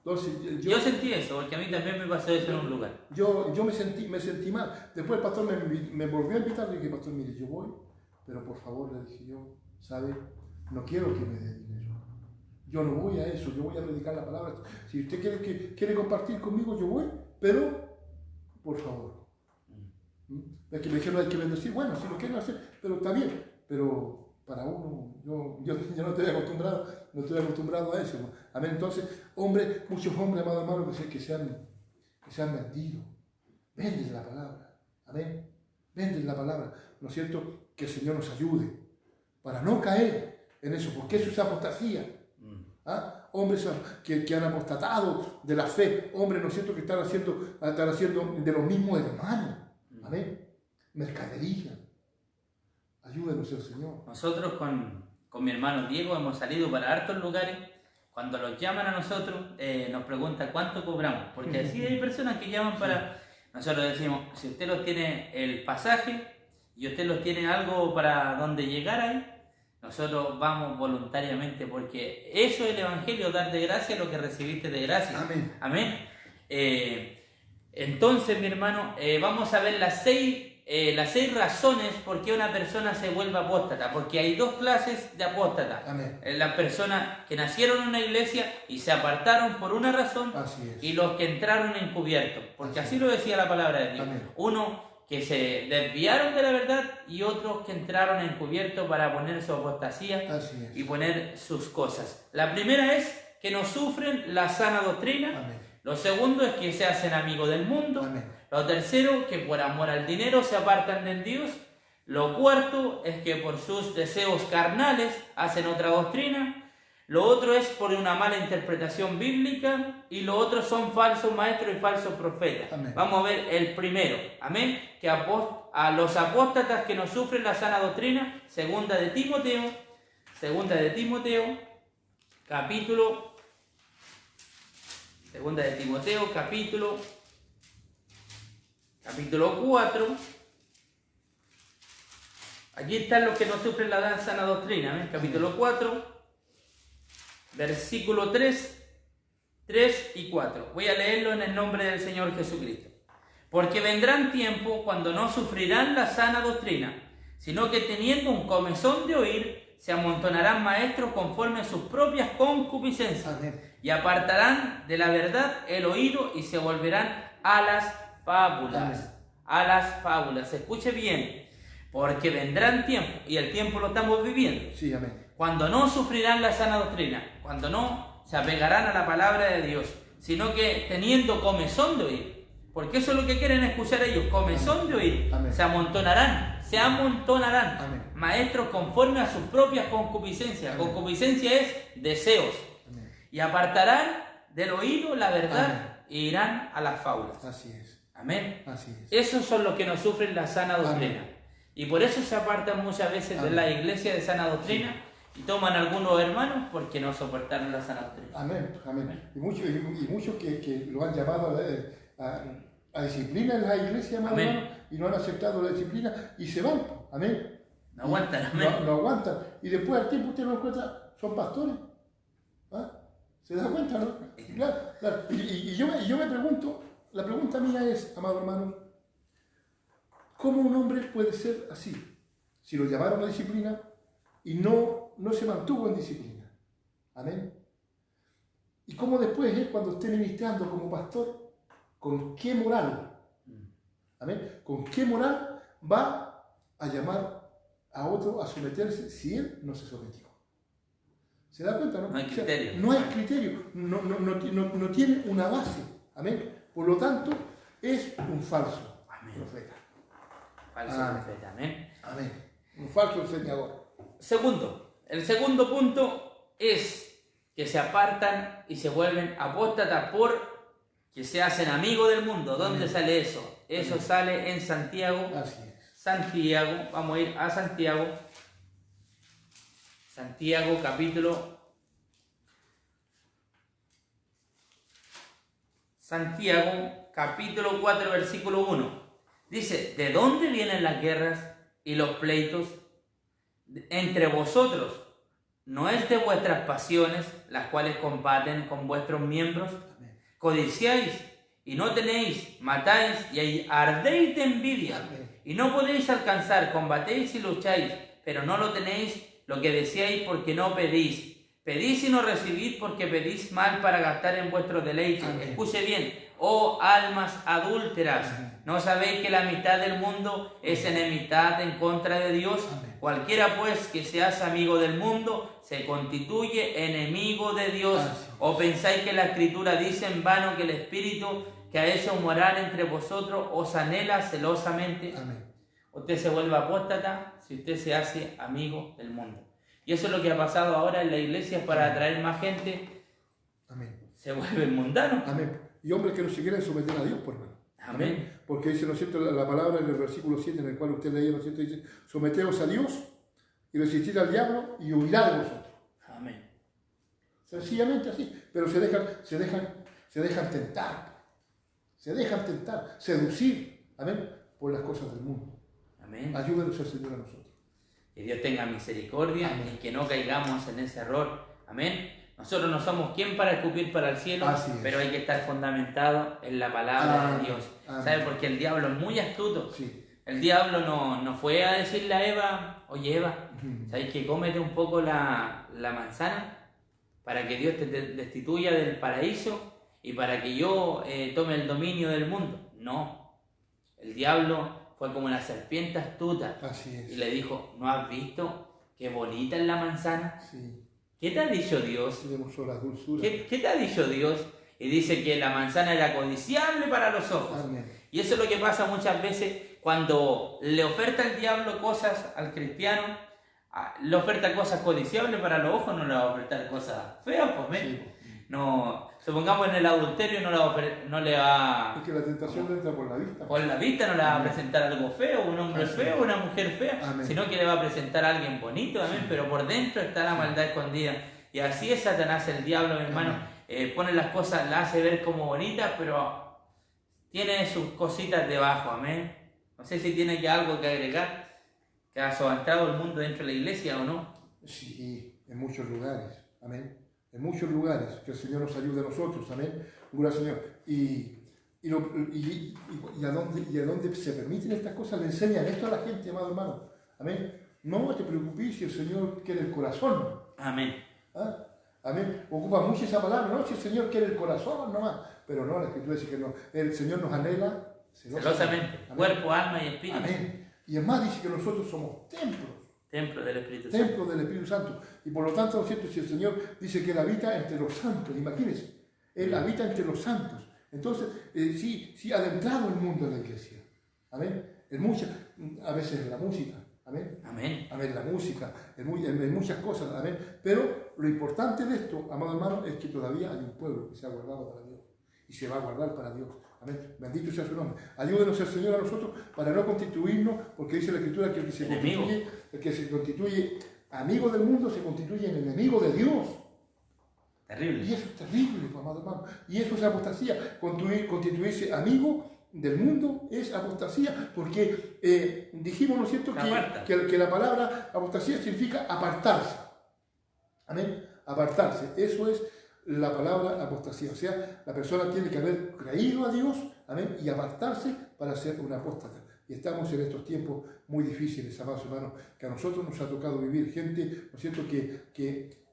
Entonces, Yo sentí eso, porque a mí también me pasó eso en un lugar. yo me sentí mal. Después el pastor me volvió a invitar y dije, pastor, mire, yo voy, pero por favor, le dije yo, ¿sabe? No quiero que me dé dinero. Yo no voy a eso, yo voy a predicar la palabra. Si usted quiere compartir conmigo, yo voy, pero por favor. Es que me dijeron hay que bendecir, bueno, si lo quieren hacer, pero está bien, pero para uno, yo no estoy acostumbrado a eso. Amén. Entonces, muchos hombres, amados hermanos, que se han vendido, venden la palabra. Amén. Venden la palabra. ¿No es cierto? Que el Señor nos ayude para no caer en eso, porque eso es apostasía. ¿Ah? Hombres que han apostatado de la fe, hombres, ¿no es cierto?, que están haciendo de los mismos hermanos. Amén. Mercadería. Ayúdenos el Señor. Nosotros con mi hermano Diego hemos salido para hartos lugares. Cuando los llaman a nosotros, nos preguntan cuánto cobramos. Porque así hay personas que llaman para... Nosotros decimos, si usted los tiene el pasaje y usted los tiene algo para donde llegar ahí, nosotros vamos voluntariamente, porque eso es el Evangelio, dar de gracia lo que recibiste de gracia. Amén. Amén. Entonces, mi hermano, vamos a ver las seis razones por qué una persona se vuelve apóstata. Porque hay dos clases de apóstatas. Amén. Las personas que nacieron en una iglesia y se apartaron por una razón, Así es. y los que entraron encubiertos. Porque así lo decía la palabra de Dios. Amén. Uno que se desviaron de la verdad y otros que entraron encubiertos para poner su apostasía y poner sus cosas. La primera es que no sufren la sana doctrina. Amén. Lo segundo es que se hacen amigos del mundo. Amén. Lo tercero, que por amor al dinero se apartan de Dios. Lo cuarto es que por sus deseos carnales hacen otra doctrina. Lo otro es por una mala interpretación bíblica. Y lo otro son falsos maestros y falsos profetas. Amén. Vamos a ver el primero. Amén. Que a los apóstatas que no sufren la sana doctrina. Segunda de Timoteo, capítulo 4. Aquí están los que no sufren la sana doctrina. ¿Ven? Capítulo 4, versículo 3 y 4. Voy a leerlo en el nombre del Señor Jesucristo. Porque vendrán tiempos cuando no sufrirán la sana doctrina, sino que teniendo un comezón de oír, se amontonarán maestros conforme a sus propias concupiscencias. Amén. Y apartarán de la verdad el oído y se volverán a las fábulas. Amén. A las fábulas. Escuche bien. Porque vendrán tiempos, y el tiempo lo estamos viviendo, Sí, amén. cuando no sufrirán la sana doctrina, cuando no se apegarán a la palabra de Dios, sino que teniendo comezón de oír, porque eso es lo que quieren escuchar ellos, comezón de oír, Amén. se amontonarán, Amén. maestros conforme a sus propias concupiscencias. Amén. Concupiscencia es deseos. Amén. Y apartarán del oído la verdad. Amén. E irán a las fábulas. Así es. Amén. Así es. Esos son los que no sufren la sana doctrina. Amén. Y por eso se apartan muchas veces de Amén. la iglesia de sana doctrina y toman algunos hermanos porque no soportaron la sana doctrina. Amén. Amén. Y muchos que lo han llamado a disciplina en la iglesia, Amén. hermano, y no han aceptado la disciplina y se van. Amén. No aguantan, amén. No aguantan. Y después al tiempo usted no encuentra, son pastores. ¿Ah? ¿Se da cuenta, no? Claro, claro. Y yo me pregunto, la pregunta mía es, amado hermano, ¿cómo un hombre puede ser así? Si lo llamaron a disciplina y no se mantuvo en disciplina. Amén. Y cómo después, cuando esté ministrando como pastor, ¿con qué moral? Amén. ¿Con qué moral va a llamar a otro a someterse si él no se sometió? ¿Se da cuenta? No, No hay criterio. no hay criterio, no tiene una base. Amén. Por lo tanto, es un falso profeta. Falso Amén. profeta, amén. Amén. Un falso enseñador. Segundo, el segundo punto es que se apartan y se vuelven apóstatas por que se hacen amigos del mundo. ¿Dónde Amén. sale eso? Eso Amén. sale en Santiago. Así es. Santiago, vamos a ir a Santiago. Santiago capítulo 4, versículo 1. Dice, ¿de dónde vienen las guerras y los pleitos entre vosotros? ¿No es de vuestras pasiones las cuales combaten con vuestros miembros? codiciáis y no tenéis, matáis y ardéis de envidia, y no podéis alcanzar, combatéis y lucháis, pero no lo tenéis lo que deseáis porque no pedís. Pedís y no recibís porque pedís mal para gastar en vuestro deleite. Amén. Escuche bien, oh almas adúlteras, ¿no sabéis que la mitad del mundo es enemistad en contra de Dios? Amén. Cualquiera pues que se hace amigo del mundo se constituye enemigo de Dios. Así es. ¿O pensáis que la Escritura dice en vano que el Espíritu que ha hecho morar entre vosotros os anhela celosamente? Amén. Usted se vuelve apóstata si usted se hace amigo del mundo. Y eso es lo que ha pasado ahora en la iglesia para atraer más gente. Amén. Se vuelven mundanos. Amén. Y hombres que no se quieren someter a Dios, por hermano. Amén. Porque dice, ¿no es cierto?, la palabra en el versículo 7, en el cual usted leía, ¿no es cierto?, dice, someteos a Dios y resistid al diablo y huirá de vosotros. Amén. Sencillamente así. Pero se dejan tentar. Se dejan tentar, seducir. Amén. Por las cosas del mundo. Amén. Ayúdenos al Señor a nosotros. Que Dios tenga misericordia Amén. y que no caigamos en ese error. Amén. Nosotros no somos quien para escupir para el cielo, Así es. pero hay que estar fundamentado en la palabra Amén. de Dios. Amén. ¿Sabe? Porque el diablo es muy astuto. Sí. El diablo no fue a decirle a Eva, oye Eva, Ujú. ¿sabes que cómete un poco la manzana para que Dios te destituya del paraíso y para que yo tome el dominio del mundo? No. El diablo fue como una serpiente astuta Así y es. le dijo, ¿no has visto qué bonita es la manzana? Sí. ¿Qué te ha dicho Dios? Se demostró la dulzura. ¿Qué te ha dicho Dios? Y dice que la manzana era codiciable para los ojos. Amén. Y eso es lo que pasa muchas veces cuando le oferta el diablo cosas al cristiano, le oferta cosas codiciables para los ojos, no le va a ofertar cosas feas, pues ¿ven? Sí. No, supongamos en el adulterio no le va Es que la tentación entra por la vista. por la vista, no le va a Amén. presentar algo feo, un hombre Así feo, es. una mujer fea, Amén. sino que le va a presentar a alguien bonito, amén, Sí. pero por dentro está la maldad escondida. Y así es Satanás, el diablo, mi hermano, pone las cosas, las hace ver como bonitas, pero tiene sus cositas debajo, amén. No sé si tiene algo que agregar, que ha sobrado el mundo dentro de la iglesia o no. Sí, en muchos lugares. Amén. En muchos lugares. Que el Señor nos ayude a nosotros. Amén. Gracias, Señor. Y a dónde se permiten estas cosas, le enseñan esto a la gente, amado hermano. Amén. No te preocupes si el Señor quiere el corazón. Amén. ¿Ah? Amén. Ocupa mucho esa palabra, no, si el Señor quiere el corazón nomás. Pero no, la Escritura dice que no. El Señor nos anhela Celosamente, Amén. cuerpo, alma y espíritu. Amén. Y es más, dice que nosotros somos templos. Templo del Espíritu Santo. Templo del Espíritu Santo. Y por lo tanto, ¿no es cierto? Si el Señor dice que Él habita entre los santos, imagínense, Él habita entre los santos. Entonces, sí ha adentrado el mundo en la iglesia. Amén. A veces en la música. Amén. Amén. Amén, la música, en muchas cosas. Amén. Pero lo importante de esto, amado hermano, es que todavía hay un pueblo que se ha guardado para Dios. Y se va a guardar para Dios. Amén. Bendito sea su nombre. Ayúdenos el Señor a nosotros para no constituirnos, porque dice la Escritura que el que se constituye amigo del mundo se constituye en enemigo de Dios. Terrible. Y eso es terrible, amado hermano. Y eso es apostasía. Constituirse amigo del mundo es apostasía, porque dijimos, ¿no es cierto?, que la palabra apostasía significa apartarse. Amén. Apartarse. Eso es la palabra apostasía. O sea, la persona tiene que haber creído a Dios, amén, y apartarse para ser un apóstata. Y estamos en estos tiempos muy difíciles, amados hermanos, que a nosotros nos ha tocado vivir. Gente, ¿no es cierto?, que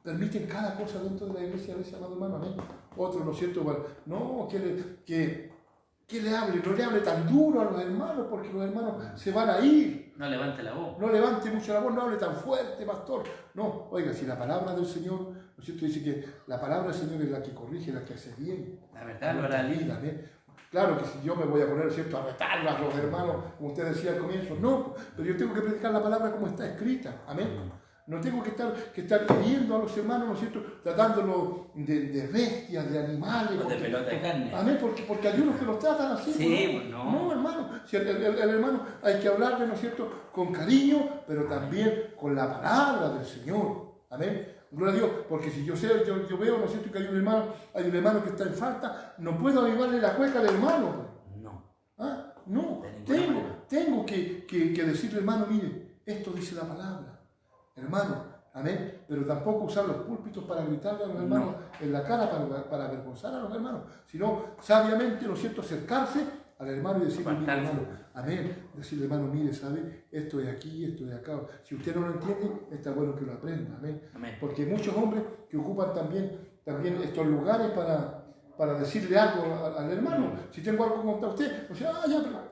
permiten cada cosa dentro de la iglesia, a veces, amado hermano, amén. Otros, ¿no es cierto?, no, que le hable, no le hable tan duro a los hermanos, porque los hermanos se van a ir. No levante la voz. No levante mucho la voz, no hable tan fuerte, pastor. No, oiga, si la palabra del Señor, ¿no es cierto?, dice que la palabra del Señor es la que corrige, la que hace bien. La verdad lo hará libre. Amén. Claro que si yo me voy a poner, ¿cierto?, a retar a los hermanos, como usted decía al comienzo, no, pero yo tengo que predicar la palabra como está escrita. Amén. No tengo que estar hiriendo a los hermanos, ¿no es cierto?, tratándolo de bestias, de animales. O de pelota de carne. Amén, porque hay unos que los tratan así. Sí, ¿no? pues no. No, hermano. Si el hermano hay que hablarle, ¿no es cierto?, con cariño, pero también con la palabra del Señor. Amén. Gloria a Dios, porque si yo veo, ¿no es cierto?, que hay un hermano que está en falta, no puedo avivarle la cueca al hermano. No. ¿Ah? No, De ninguna manera. tengo que decirle, hermano, mire, esto dice la palabra. Hermano, Amén. Pero tampoco usar los púlpitos para gritarle a los hermanos en la cara, para avergonzar a los hermanos, sino sabiamente, ¿no es cierto?, acercarse al hermano y decirle, mire, hermano, amén, decirle, hermano, mire, ¿sabe? Esto es aquí, esto es acá. Si usted no lo entiende, está bueno que lo aprenda, amén. Amén. Porque hay muchos hombres que ocupan también estos lugares para decirle algo al hermano. Si tengo algo contra usted, o sea, ya, pero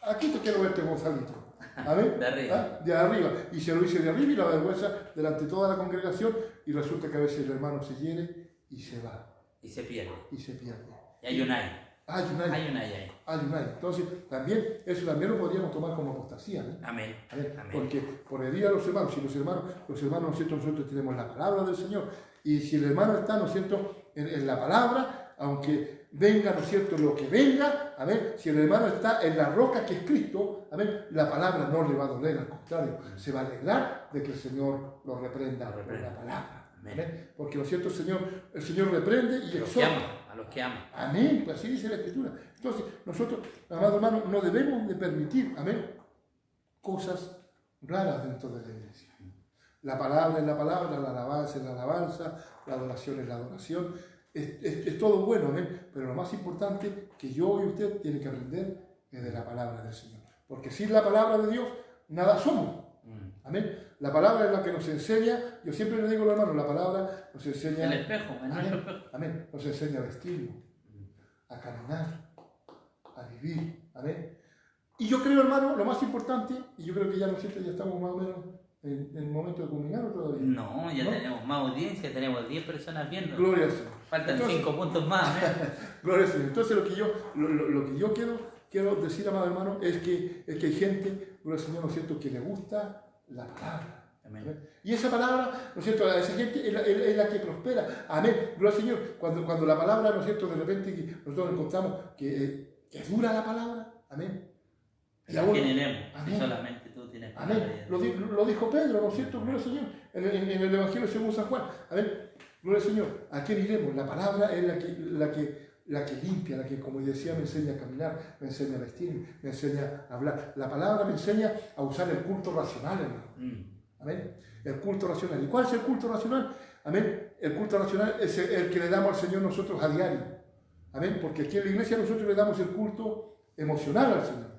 aquí te quiero verte, Gonzalito. Amén. De arriba. ¿Ah? De arriba. Y se lo dice de arriba y la vergüenza delante de toda la congregación, y resulta que a veces el hermano se hiere y se va. Y se pierde. Y se pierde. Y hay un ay. Ayunay. Hay. Entonces, eso también lo podríamos tomar como apostasía, ¿no? Amén. Amén. Amén. Porque por herir a los hermanos, si los hermanos, ¿no es cierto?, nosotros tenemos la palabra del Señor, y si el hermano está, ¿no es cierto?, en la palabra, aunque venga, ¿no es cierto?, lo que venga, amén, si el hermano está en la roca que es Cristo, amén, la palabra no le va a doler, al contrario, se va a alegrar de que el Señor lo reprenda por la palabra. Amén. Porque, ¿no es cierto?, el Señor reprende y exhorta. A los que aman. Amén, pues así dice la Escritura. Entonces, nosotros, amados hermanos, no debemos de permitir, amén, cosas raras dentro de la iglesia. La palabra es la palabra, la alabanza es la alabanza, la adoración es la adoración. Es todo bueno, amén. Pero lo más importante que yo y usted tienen que aprender es de la palabra del Señor. Porque sin la palabra de Dios, nada somos. Amén. La palabra es la que nos enseña, yo siempre le digo a los hermanos, la palabra nos enseña... El espejo, en nuestro espejo. Amén. Nos enseña a vestirnos, a caminar, a vivir. Amén. Y yo creo, hermano, lo más importante, y yo creo que ya, ¿no es cierto?, ya estamos más o menos en el momento de culminar o todavía. No, ya tenemos más audiencia, tenemos 10 personas viendo. Gloria al Señor. Faltan 5 puntos más. Gloria al Señor. Entonces lo que yo quiero decir, amado hermano, es que hay gente, gloria al Señor, ¿no es cierto?, que le gusta la palabra. Amén. Y esa palabra, ¿no es cierto?, a esa gente es la que prospera. Amén. Gloria al Señor. Cuando la palabra, ¿no es cierto?, de repente que nosotros encontramos que dura la palabra. Amén. ¿Y a quién iremos? Si Amén. solamente tú tienes palabra. Amén. Lo dijo Pedro, ¿no es cierto? Gloria al Señor. En el Evangelio según San Juan. Amén. Gloria al Señor. ¿A quién iremos? La palabra es la que limpia, la que, como decía, me enseña a caminar, me enseña a vestir, me enseña a hablar. La palabra me enseña a usar el culto racional, hermano. Amén. El culto racional. ¿Y cuál es el culto racional? Amén. El culto racional es el que le damos al Señor nosotros a diario. Amén. Porque aquí en la iglesia nosotros le damos el culto emocional al Señor.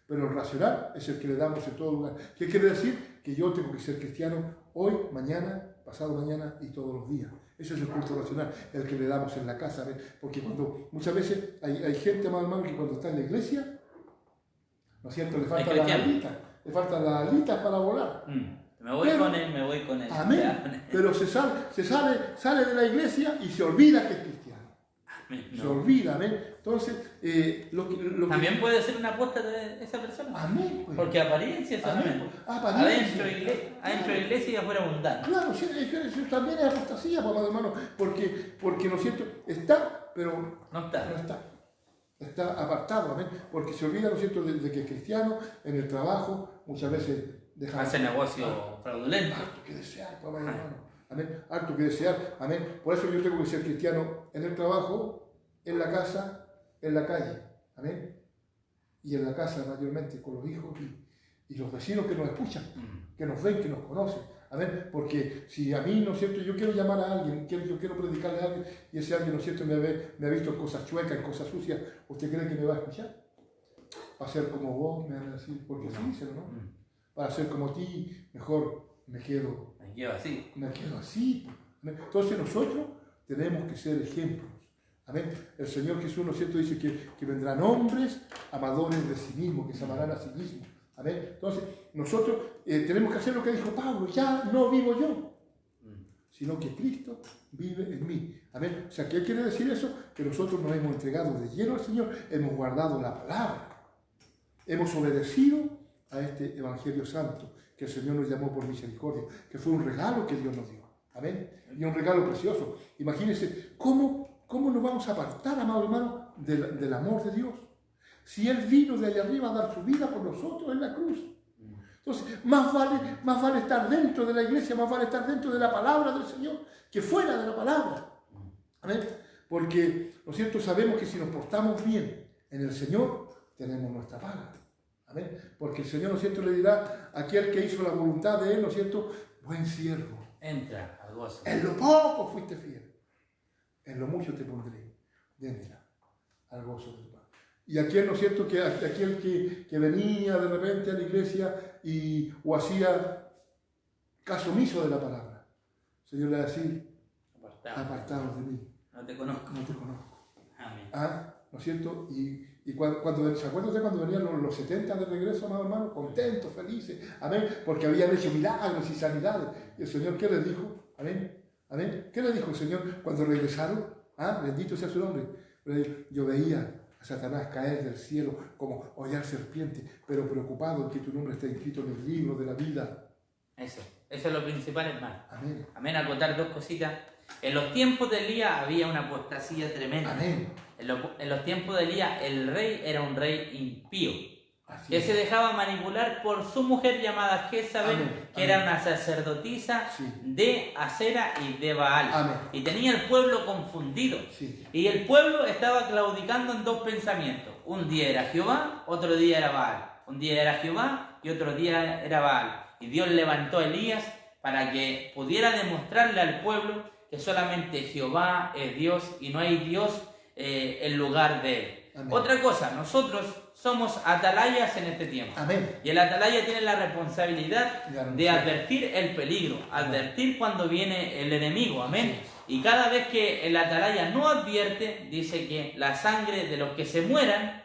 Pero el racional es el que le damos en todo lugar. ¿Qué quiere decir? Que yo tengo que ser cristiano hoy, mañana, pasado mañana y todos los días. Ese es el culto racional, el que le damos en la casa. ¿Ves? Porque muchas veces hay gente, amado hermano, que cuando está en la iglesia, ¿no es cierto?, le faltan las alitas para volar. Me voy con él. Amén. Pero se sale de la iglesia y se olvida que es cristiano. Amén. Se olvida, amén. Entonces, también puede ser una apuesta de esa persona. Amén. Pues. Porque apariencia solamente. Adentro de la iglesia y afuera mundana. Claro, sí, también es apostasía, amado hermano. Porque, ¿no es cierto?, está, pero no está. Está apartado, amén. Porque se olvida, ¿no es cierto?, de que es cristiano, en el trabajo, muchas veces hace negocio fraudulento. Harto que desear, amado hermano. Amén. Harto que desear. Amén. Por eso yo tengo que ser cristiano en el trabajo, en la casa, en la calle. Amén. Y en la casa mayormente con los hijos y los vecinos que nos escuchan, que nos ven, que nos conocen. Amén. Porque si a mí, ¿no es cierto?, yo quiero llamar a alguien, yo quiero predicarle a alguien y ese alguien, ¿no es cierto?, me ha visto en cosas chuecas, en cosas sucias, ¿usted cree que me va a escuchar? Va a ser como vos, me van a decir, porque así dicen, ¿no? Para ser como ti, mejor me quedo así. Entonces nosotros tenemos que ser ejemplos. Amén. El Señor Jesús, ¿no es cierto?, dice que vendrán hombres amadores de sí mismos, que se amarán a sí mismos. Amén. Entonces nosotros tenemos que hacer lo que dijo Pablo: ya no vivo yo, sino que Cristo vive en mí. Amén. O sea, ¿qué quiere decir eso? Que nosotros nos hemos entregado de lleno al Señor, hemos guardado la palabra, hemos obedecido a este Evangelio Santo que el Señor nos llamó por misericordia, que fue un regalo que Dios nos dio. Amén. Y un regalo precioso. Imagínense cómo nos vamos a apartar, amado hermano, del amor de Dios. Si Él vino de allá arriba a dar su vida por nosotros en la cruz. Entonces, más vale estar dentro de la iglesia, más vale estar dentro de la palabra del Señor que fuera de la palabra. Amén. Porque, ¿no es cierto?, sabemos que si nos portamos bien en el Señor, tenemos nuestra paga. Amén. Porque el Señor, ¿no es cierto?, le dirá a aquel que hizo la voluntad de Él, ¿no es cierto?, buen siervo. Entra al gozo. En lo poco fuiste fiel, en lo mucho te pondré. Entra al gozo del Padre. Y aquel, ¿no es cierto?, que aquel que venía de repente a la iglesia o hacía caso omiso de la palabra, el Señor le va a decir, apartados de mí. No te conozco. No te conozco. Amén. ¿No es cierto? Y cuando ¿se acuerdan de cuando venían los 70 de regreso, amados hermanos? Contentos, felices, amén, porque habían hecho milagros y sanidades. ¿Y el Señor qué les dijo? Amén, amén. ¿Qué le dijo el Señor cuando regresaron? Bendito sea su nombre. Yo veía a Satanás caer del cielo como hollar serpiente, pero preocupado en que tu nombre está escrito en el libro de la vida. Eso es lo principal, hermano. Amén. Amén, acotar dos cositas. En los tiempos de Elías había una apostasía tremenda. Amén. En los tiempos de Elías el rey era un rey impío, Así que es. se dejaba manipular por su mujer llamada Jezabel, Amén. que era una sacerdotisa Sí. de Acera y de Baal. Amén. Y tenía el pueblo confundido. Sí. Y el pueblo estaba claudicando en dos pensamientos. Un día era Jehová, otro día era Baal. Un día era Jehová y otro día era Baal. Y Dios levantó a Elías para que pudiera demostrarle al pueblo que solamente Jehová es Dios y no hay Dios en lugar de él. Amén. Otra cosa, nosotros somos atalayas en este tiempo. Amén. Y el atalaya tiene la responsabilidad De anunciar. de advertir el peligro, advertir cuando viene el enemigo. Amén. Y cada vez que el atalaya no advierte, dice que la sangre de los que se mueran,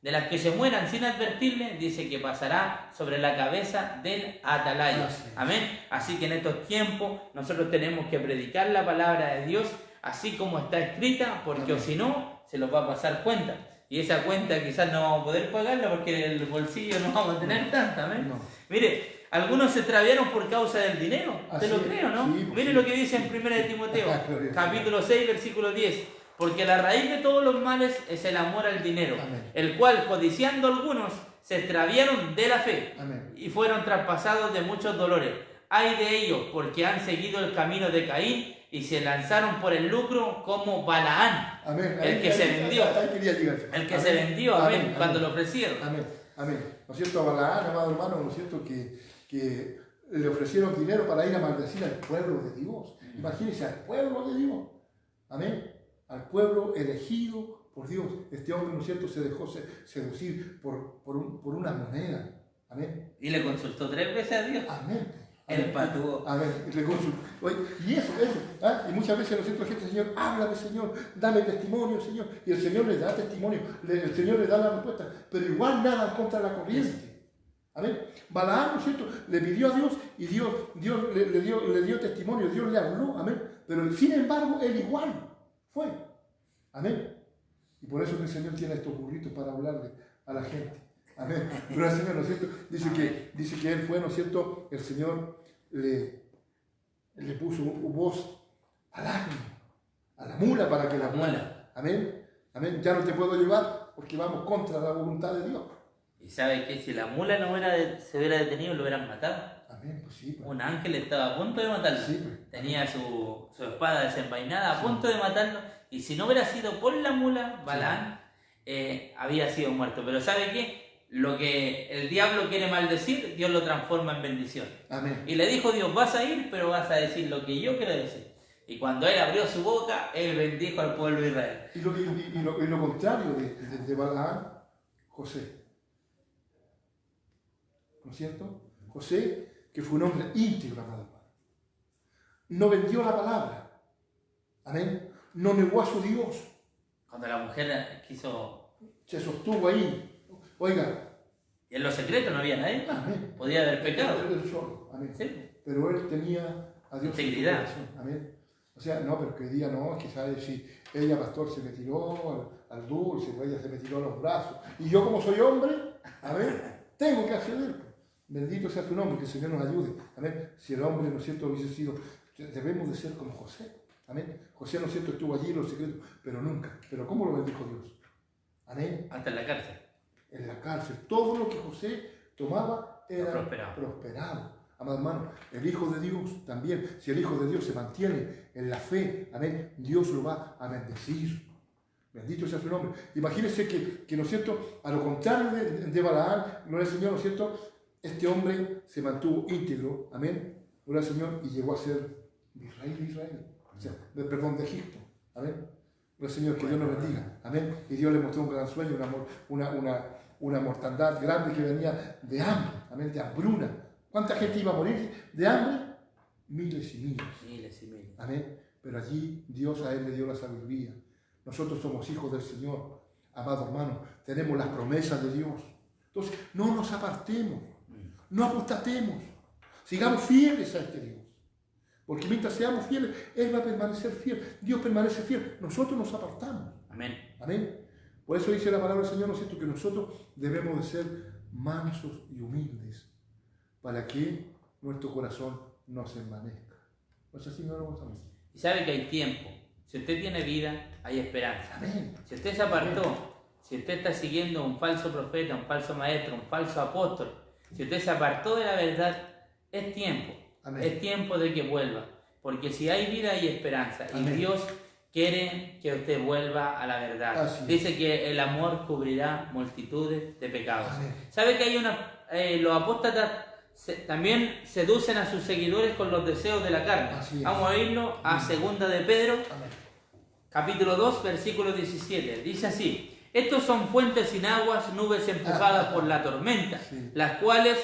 de las que se mueran sin advertirle, dice que pasará sobre la cabeza del atalaya. Amén. Así que en estos tiempos nosotros tenemos que predicar la palabra de Dios así como está escrita, porque o si no, se los va a pasar cuenta. Y esa cuenta quizás no vamos a poder pagarla porque en el bolsillo no vamos a tener tanta. ¿Amén? No. Mire, algunos se extraviaron por causa del dinero. Así Te lo es. creo, ¿no? Sí, pues Mire sí. lo que dice en 1 de Timoteo, Gloria al capítulo 6, versículo 10. Porque la raíz de todos los males es el amor al dinero, Amén. el cual, codiciando algunos, se extraviaron de la fe Amén. y fueron traspasados de muchos dolores. Ay de ellos, porque han seguido el camino de Caín y se lanzaron por el lucro como Balaán, Amén. el que se vendió. Ahí quería llegar. El que Amén. se vendió, amén, Amén. cuando Amén. lo ofrecieron. Amén. Amén. ¿No es cierto? A Balaán, amado hermano, ¿no es cierto? Que le ofrecieron dinero para ir a maldecir al pueblo de Dios. Imagínense, al pueblo de Dios. Amén. Al pueblo elegido por Dios. Este hombre, ¿no es cierto?, se dejó seducir por una moneda. Amén. Y le consultó 3 veces a Dios. Amén. El patúo. Amén. Y le consultó. Oye, y eso. Y muchas veces, ¿no es cierto?, la gente, Señor, háblame, Señor, dame testimonio, Señor. Y el Señor le da testimonio, el Señor le da la respuesta. Pero igual nada contra la corriente. Amén. Balaam, ¿no es cierto?, le pidió a Dios y Dios le dio testimonio, Dios le habló. Amén. Pero sin embargo, él igual fue. Amén. Y por eso que el Señor tiene estos burritos para hablarle a la gente. Amén. Pero el Señor, ¿no es cierto?, dice que él fue, ¿no es cierto?, el Señor le puso voz al asno, a la mula para que la muela. Amén. Amén. Ya no te puedo llevar porque vamos contra la voluntad de Dios. Y sabe que si la mula no se hubiera detenido, lo hubieran matado. Amén. Pues sí. Pues. Un ángel estaba a punto de matarlo. Sí, pues. Tenía su espada desenvainada a punto de matarlo. Y si no hubiera sido por la mula, Balaán había sido muerto. Pero ¿sabe qué? Lo que el diablo quiere maldecir, Dios lo transforma en bendición. Amén. Y le dijo Dios, vas a ir, pero vas a decir lo que yo quiero decir. Y cuando él abrió su boca, él bendijo al pueblo de Israel. Y lo contrario de Balaam, José. ¿No es cierto? José, que fue un hombre íntegro, amado hermano. No vendió la palabra. Amén. No negó a su Dios. Cuando la mujer quiso... Se sostuvo ahí. Oiga. Y en los secretos no había nadie. Amén. Podía haber pecado. Él solo. Amén. Sí. Pero él tenía a Dios integridad. en su corazón. Amén. O sea, no, pero que diga, no, que sabe si ella, pastor, se me tiró al dulce, o ella se me tiró a los brazos. Y yo, como soy hombre, amén, tengo que acceder. Bendito sea su nombre, que el Señor nos ayude. Amén. Si el hombre, ¿no es cierto?, hubiese sido, debemos de ser como José. Amén. José, ¿no es cierto?, estuvo allí en los secretos, pero nunca. Pero ¿cómo lo bendijo Dios? Amén. Hasta en la cárcel. En la cárcel. Todo lo que José tomaba era prosperado. Amado hermano, el Hijo de Dios también, si el Hijo de Dios se mantiene en la fe, amén, Dios lo va a bendecir. Bendito sea su nombre. Imagínense que ¿no es cierto?, a lo contrario de Balaam, no es el Señor, ¿no es cierto?, este hombre se mantuvo íntegro, amén, Gloria al Señor, y llegó a ser virrey de Israel. O sea, perdón, de Egipto. Amén. Gloria al Señor, que Dios nos bendiga. Amén. Y Dios le mostró un gran sueño, una mortandad grande que venía de hambre. Amén, de hambruna. ¿Cuánta gente iba a morir de hambre? Miles y miles. Miles y miles. Amén. Pero allí Dios a él le dio la sabiduría. Nosotros somos hijos del Señor. Amado hermano, tenemos las promesas de Dios. Entonces, no nos apartemos. No apostatemos. Sigamos fieles a este Dios. Porque mientras seamos fieles, Él va a permanecer fiel. Dios permanece fiel. Nosotros nos apartamos. Amén. Amén. Por eso dice la palabra del Señor, ¿no es cierto?, que nosotros debemos de ser mansos y humildes para que nuestro corazón no se envanezca. ¿No es así, mi hermano Gonzalo? Y sabe que hay tiempo. Si usted tiene vida, hay esperanza. Amén. Si usted se apartó, si usted está siguiendo a un falso profeta, un falso maestro, un falso apóstol, si usted se apartó de la verdad, es tiempo. Amén. Es tiempo de que vuelva. Porque si hay vida, hay esperanza. Amén. Y Dios quiere que usted vuelva a la verdad. Así es. Dice que el amor cubrirá multitudes de pecados. Amén. ¿Sabe que hay los apóstatas también seducen a sus seguidores con los deseos de la carne? Así es. Vamos a irlo a 2 de Pedro, Amén. capítulo 2, versículo 17. Dice así: estos son fuentes sin aguas, nubes empujadas por la tormenta, Sí. las cuales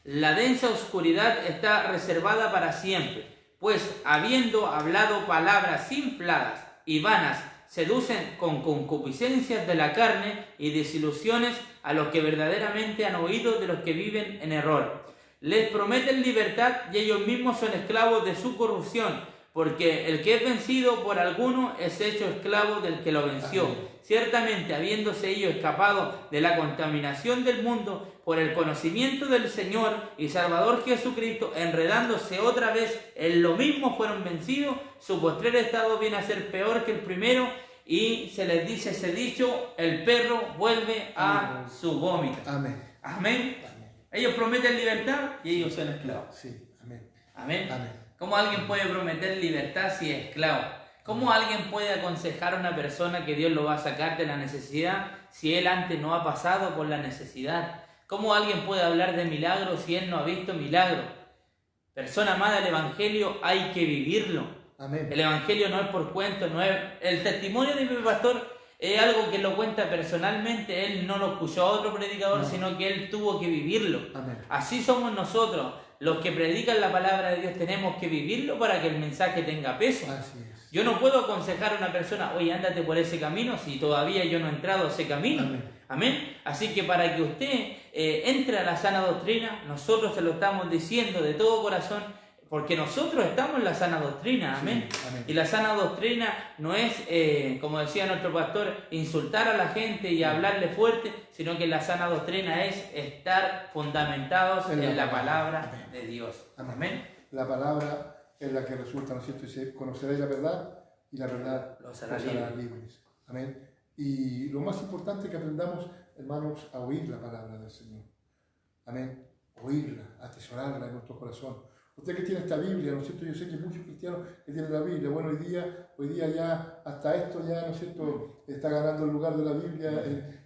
la densa oscuridad está reservada para siempre, pues habiendo hablado palabras infladas y vanas, seducen con concupiscencias de la carne y desilusiones a los que verdaderamente han oído de los que viven en error. Les prometen libertad y ellos mismos son esclavos de su corrupción, porque el que es vencido por alguno es hecho esclavo del que lo venció. Amén. Ciertamente, habiéndose ellos escapado de la contaminación del mundo por el conocimiento del Señor y Salvador Jesucristo, enredándose otra vez en lo mismo, fueron vencidos. Su postrer estado viene a ser peor que el primero, y se les dice ese dicho: el perro vuelve a su vómito. Amén. Amén. Amén. Ellos prometen libertad y ellos son esclavos. Sí. Amén. Amén. Amén. ¿Cómo alguien puede prometer libertad si es esclavo? ¿Cómo alguien puede aconsejar a una persona que Dios lo va a sacar de la necesidad si él antes no ha pasado por la necesidad? ¿Cómo alguien puede hablar de milagros si él no ha visto milagros? Persona amada, el Evangelio hay que vivirlo. Amén. El Evangelio no es por cuento, no es... El testimonio de mi pastor es algo que lo cuenta personalmente. Él no lo escuchó a otro predicador, No. sino que él tuvo que vivirlo. Amén. Así somos nosotros. Los que predican la palabra de Dios tenemos que vivirlo para que el mensaje tenga peso. Así es. Yo no puedo aconsejar a una persona: oye, ándate por ese camino, si todavía yo no he entrado a ese camino. Amén. Amén. Así que para que usted entre a la sana doctrina, nosotros se lo estamos diciendo de todo corazón, porque nosotros estamos en la sana doctrina. Amén. Sí, amén. Y la sana doctrina no es, como decía nuestro pastor, insultar a la gente y hablarle fuerte, sino que la sana doctrina es estar fundamentados en la palabra Amén. de Dios. Amén. Amén. La palabra es la que resulta, ¿no es cierto? Dice: conoceréis la verdad y la verdad Los os hará hará libres. Amén. Y lo más importante es que aprendamos, hermanos, a oír la palabra del Señor. Amén. Oírla, atesorarla en nuestro corazón. Usted que tiene esta Biblia, ¿no es cierto? Yo sé que hay muchos cristianos que tienen la Biblia. Bueno, hoy día ya, hasta esto ya, ¿no es cierto?, está ganando el lugar de la Biblia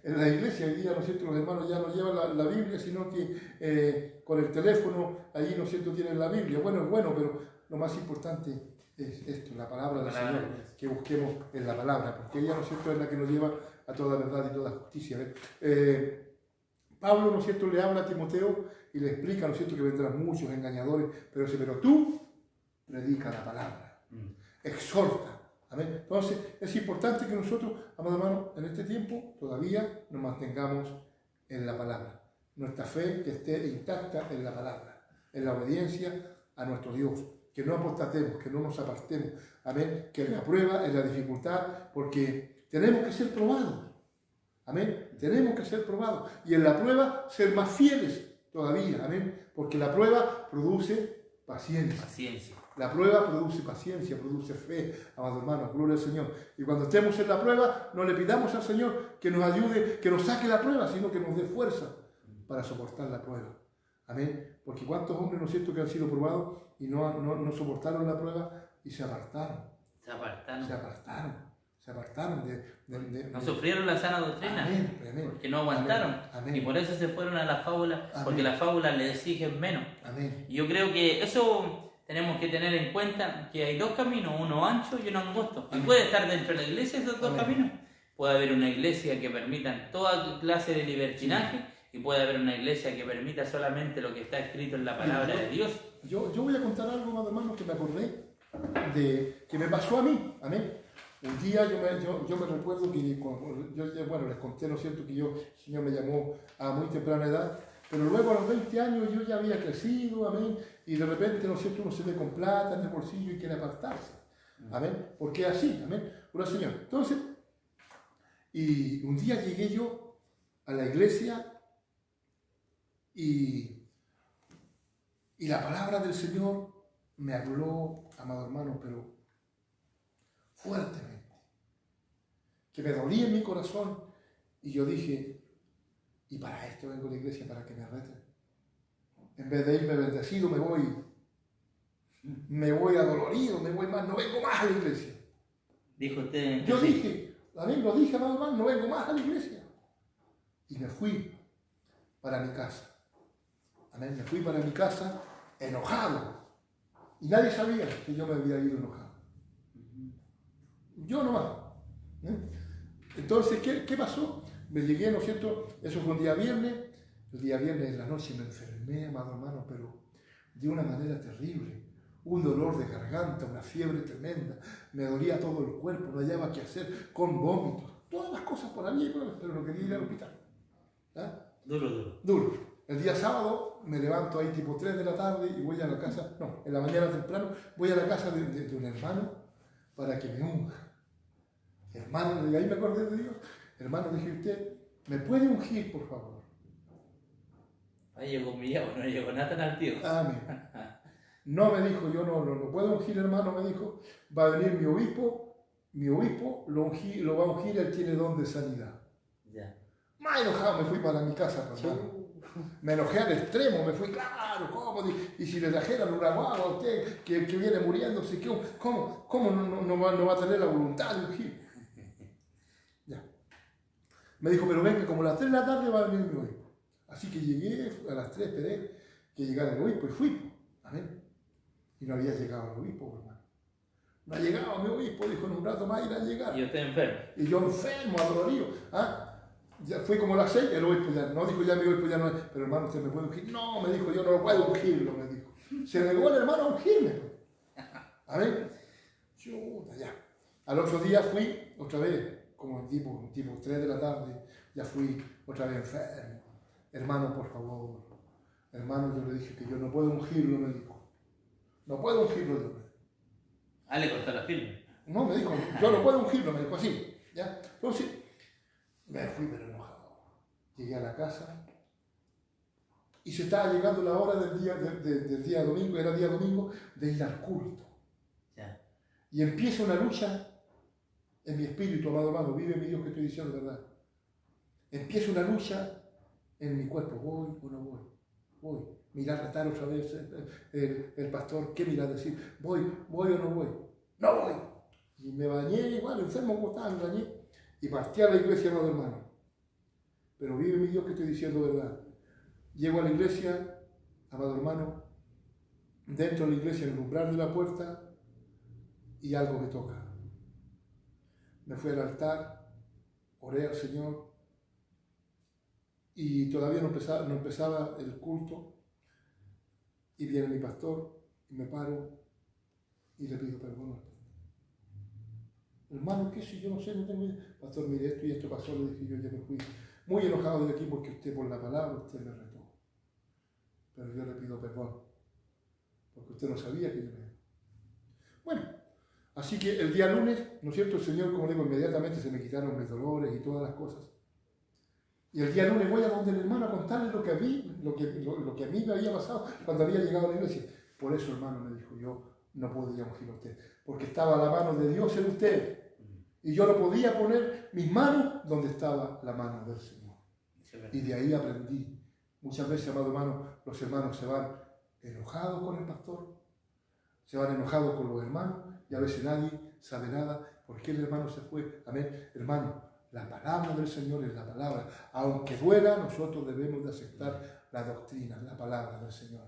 en la iglesia. Hoy día, ¿no es cierto?, los hermanos ya no llevan la Biblia, sino que con el teléfono, allí, ¿no es cierto?, tienen la Biblia. Bueno, es bueno, pero lo más importante es esto, la palabra del Señor, que busquemos en la palabra, porque ella, ¿no es cierto?, es la que nos lleva a toda verdad y toda justicia. Pablo, ¿no es cierto?, le habla a Timoteo y le explica, ¿no es cierto?, que vendrán muchos engañadores, pero dice: pero tú predica la palabra, exhorta. Amén. Entonces, es importante que nosotros, amados hermanos, en este tiempo todavía nos mantengamos en la palabra. Nuestra fe que esté intacta en la palabra, en la obediencia a nuestro Dios. Que no apostatemos, que no nos apartemos. Amén. Que en la prueba, en la dificultad, porque tenemos que ser probados. Amén. Tenemos que ser probados. Y en la prueba ser más fieles todavía. Amén. Porque la prueba produce paciencia. Paciencia. La prueba produce paciencia, produce fe, amados hermanos, gloria al Señor. Y cuando estemos en la prueba, no le pidamos al Señor que nos ayude, que nos saque la prueba, sino que nos dé fuerza para soportar la prueba. Amén. Porque cuántos hombres, ¿no es cierto?, que han sido probados y no soportaron la prueba y se apartaron. Se apartaron. Se apartaron No sufrieron la sana doctrina. Amén, amén. Porque no aguantaron. Amén, amén. Y por eso se fueron a la fábula, Amén. porque las fábulas le exigen menos. Amén. Y yo creo que eso tenemos que tener en cuenta que hay dos caminos, uno ancho y uno angosto. Y puede estar dentro de la iglesia esos dos caminos. Puede haber una iglesia que permita toda clase de libertinaje y puede haber una iglesia que permita solamente lo que está escrito en la palabra de Dios. Yo voy a contar algo, amados hermanos, que me acordé de que me pasó a mí. Amén. Un día yo me recuerdo que, bueno, les conté, ¿no es cierto?, que el Señor me llamó a muy temprana edad, pero luego a los 20 años yo ya había crecido, amén, y de repente, ¿no es cierto?, uno se ve con plata en el bolsillo y quiere apartarse, amén, porque es así, amén, por Señor. Entonces, y un día llegué yo a la iglesia y la palabra del Señor me habló, amado hermano, pero fuertemente, que me dolía en mi corazón, y yo dije, y para esto vengo a la iglesia, para que me reten. En vez de irme bendecido, me voy adolorido, me voy más, no vengo más a la iglesia. Dijo usted. Yo dije, amén, lo dije, amado hermano, no vengo más a la iglesia. Y me fui para mi casa. Amén, me fui para mi casa enojado. Y nadie sabía que yo me había ido enojado. Yo nomás. Entonces, ¿qué pasó? Me llegué, ¿no es cierto? Eso fue un día viernes. El día viernes en la noche me enfermé, amado hermano, pero de una manera terrible. Un dolor de garganta, una fiebre tremenda. Me dolía todo el cuerpo, no hallaba qué hacer, con vómitos. Todas las cosas por allí, pero no quería ir al hospital. ¿Ah? Duro. El día sábado me levanto ahí tipo 3 de la tarde y voy a la casa, no, en la mañana temprano, voy a la casa de un hermano para que me unja. Hermano, y ahí me acordé de Dios. Hermano, dije, usted, ¿me puede ungir, por favor? Ahí llegó humillado, no llegó Nathan al tío. Amén. No, me dijo, yo no puedo ungir, hermano, me dijo, va a venir mi obispo lo va a ungir, él tiene don de sanidad. Ya. Más enojado me fui para mi casa, hermano. Me enojé al extremo, me fui, claro, ¿cómo? Y si le trajeran una guagua a usted que viene muriéndose, ¿cómo no va a tener la voluntad de ungir? Ya. Me dijo, pero venga, como a las 3 de la tarde va a venir mi obispo. Así que llegué, a las 3 esperé que llegara el obispo y fui. Amén. Y no había llegado el obispo, hermano. No ha llegado mi obispo, dijo, en un rato más irá a llegar. Y usted enfermo. Y yo enfermo, adolorido. ¿Ah? Ya fue como las 6, el obispo ya no dijo, ya mi obispo ya no es, pero hermano, ¿usted me puede ungir? No, me dijo, yo no lo puedo ungirlo, me dijo. Se negó el hermano a ungirme. Amén. Chuta, ya. Al otro día fui, otra vez, como tipo 3 de la tarde, ya fui otra vez enfermo. Hermano, por favor. Hermano, yo le dije que yo no puedo ungirlo, me dijo. No puedo ungirlo, yo. Ah, le cortó la firme. No, me dijo, yo no puedo ungirlo, me dijo así. ¿Ya? Entonces, me fui pero enojado. Llegué a la casa y se estaba llegando la hora del día domingo, era día domingo, de ir al culto. Ya. Y empieza una lucha en mi espíritu, amado hermano, vive mi Dios que estoy diciendo verdad. Empieza una lucha en mi cuerpo, voy o no voy. Mira a retar otra vez el pastor, ¿qué mira a decir? Voy o no voy. No voy. Y me bañé igual, enfermo como estaba, me bañé. Y partí a la iglesia, amado hermano. Pero vive mi Dios que estoy diciendo verdad. Llego a la iglesia, amado hermano, dentro de la iglesia, en el umbral de la puerta, y algo me toca. Me fui al altar, oré al Señor, y todavía no empezaba el culto, y viene mi pastor, y me paro, y le pido perdón. Hermano, ¿qué si yo no sé? No tengo idea. Pastor, mire, esto y esto pasó, le dije yo, ya me fui muy enojado de aquí porque usted por la palabra, usted me retó. Pero yo le pido perdón, porque usted no sabía que yo me... Bueno, así que el día lunes, ¿no es cierto? El Señor, como digo, inmediatamente se me quitaron mis dolores y todas las cosas. Y el día lunes voy a donde el hermano a contarle lo que a mí me había pasado cuando había llegado a la iglesia. Por eso, hermano, me dijo, yo no podía ungir a usted, porque estaba la mano de Dios en usted. Y yo no podía poner mis manos donde estaba la mano del Señor. Y de ahí aprendí. Muchas veces, amado hermano, los hermanos se van enojados con el pastor, se van enojados con los hermanos, y a veces nadie sabe nada por qué el hermano se fue. Amén. Hermano, la palabra del Señor es la palabra. Aunque duela, nosotros debemos de aceptar la doctrina, la palabra del Señor.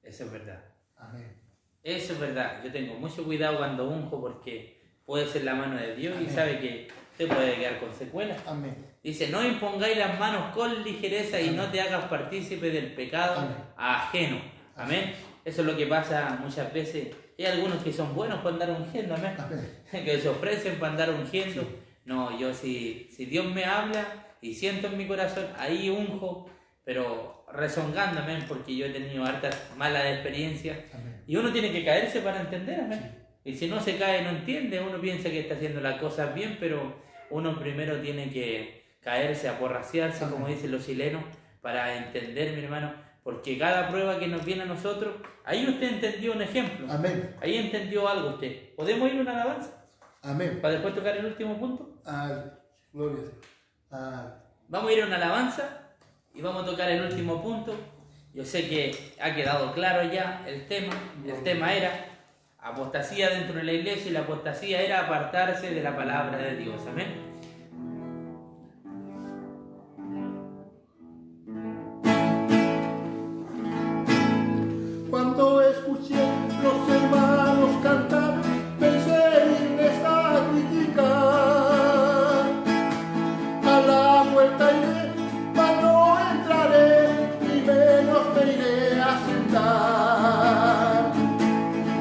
Eso es verdad. Amén. Eso es verdad. Yo tengo mucho cuidado cuando unjo porque puede ser la mano de Dios. Amén. Y sabe que usted puede quedar con secuelas. Amén. Dice, no impongáis las manos con ligereza y Amén. no te hagas partícipe del pecado Amén. ajeno. Amén. Eso es lo que pasa muchas veces. Hay algunos que son buenos para andar ungiendo, amén. Amén. Que se ofrecen para andar ungiendo. Sí. No, yo si Dios me habla y siento en mi corazón, ahí unjo, pero rezongando, amén, porque yo he tenido hartas malas experiencias. Amén. Y uno tiene que caerse para entender, amén. Sí. Y si no se cae, no entiende. Uno piensa que está haciendo las cosas bien, pero uno primero tiene que caerse, aporraciarse, Amén. como dicen los chilenos, para entender, mi hermano, porque cada prueba que nos viene a nosotros, ahí usted entendió un ejemplo, Amén. ahí entendió algo usted. ¿Podemos ir a una alabanza? Amén. Para después tocar el último punto. Gloria a Dios. Vamos a ir a una alabanza y vamos a tocar el último punto. Yo sé que ha quedado claro ya el tema. El tema era apostasía dentro de la iglesia y la apostasía era apartarse de la palabra de Dios. Amén. Cuando escuché los hermanos cantar, pensé irles a criticar. A la vuelta iré, mas no entraré, ni menos me iré a sentar.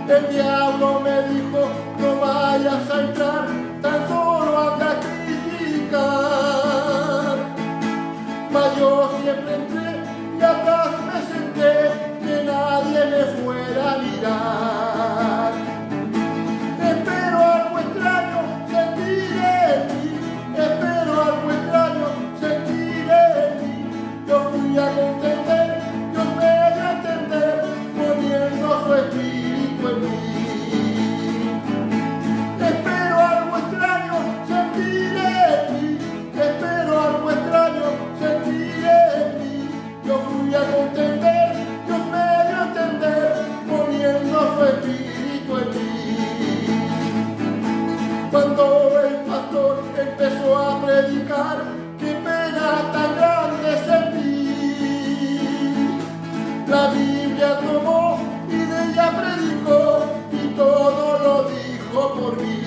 El diablo me dijo, no vayas a entrar, tan solo anda a criticar. Mas yo siempre entré y atrás me senté, que nadie me fuera a mirar. Espero algo extraño sentir en mí, espero algo extraño sentir en mí. Yo fui a contender, Dios me dio a entender, poniendo su espíritu en mí. Espero algo extraño sentir en mí, espero algo extraño sentir en mí. Yo fui a contender, Dios me dio a entender, poniendo su espíritu en mí. Cuando el pastor empezó a predicar, qué pena tan grande sentí. La Biblia tomó y de ella predicó y todo lo dijo por mí.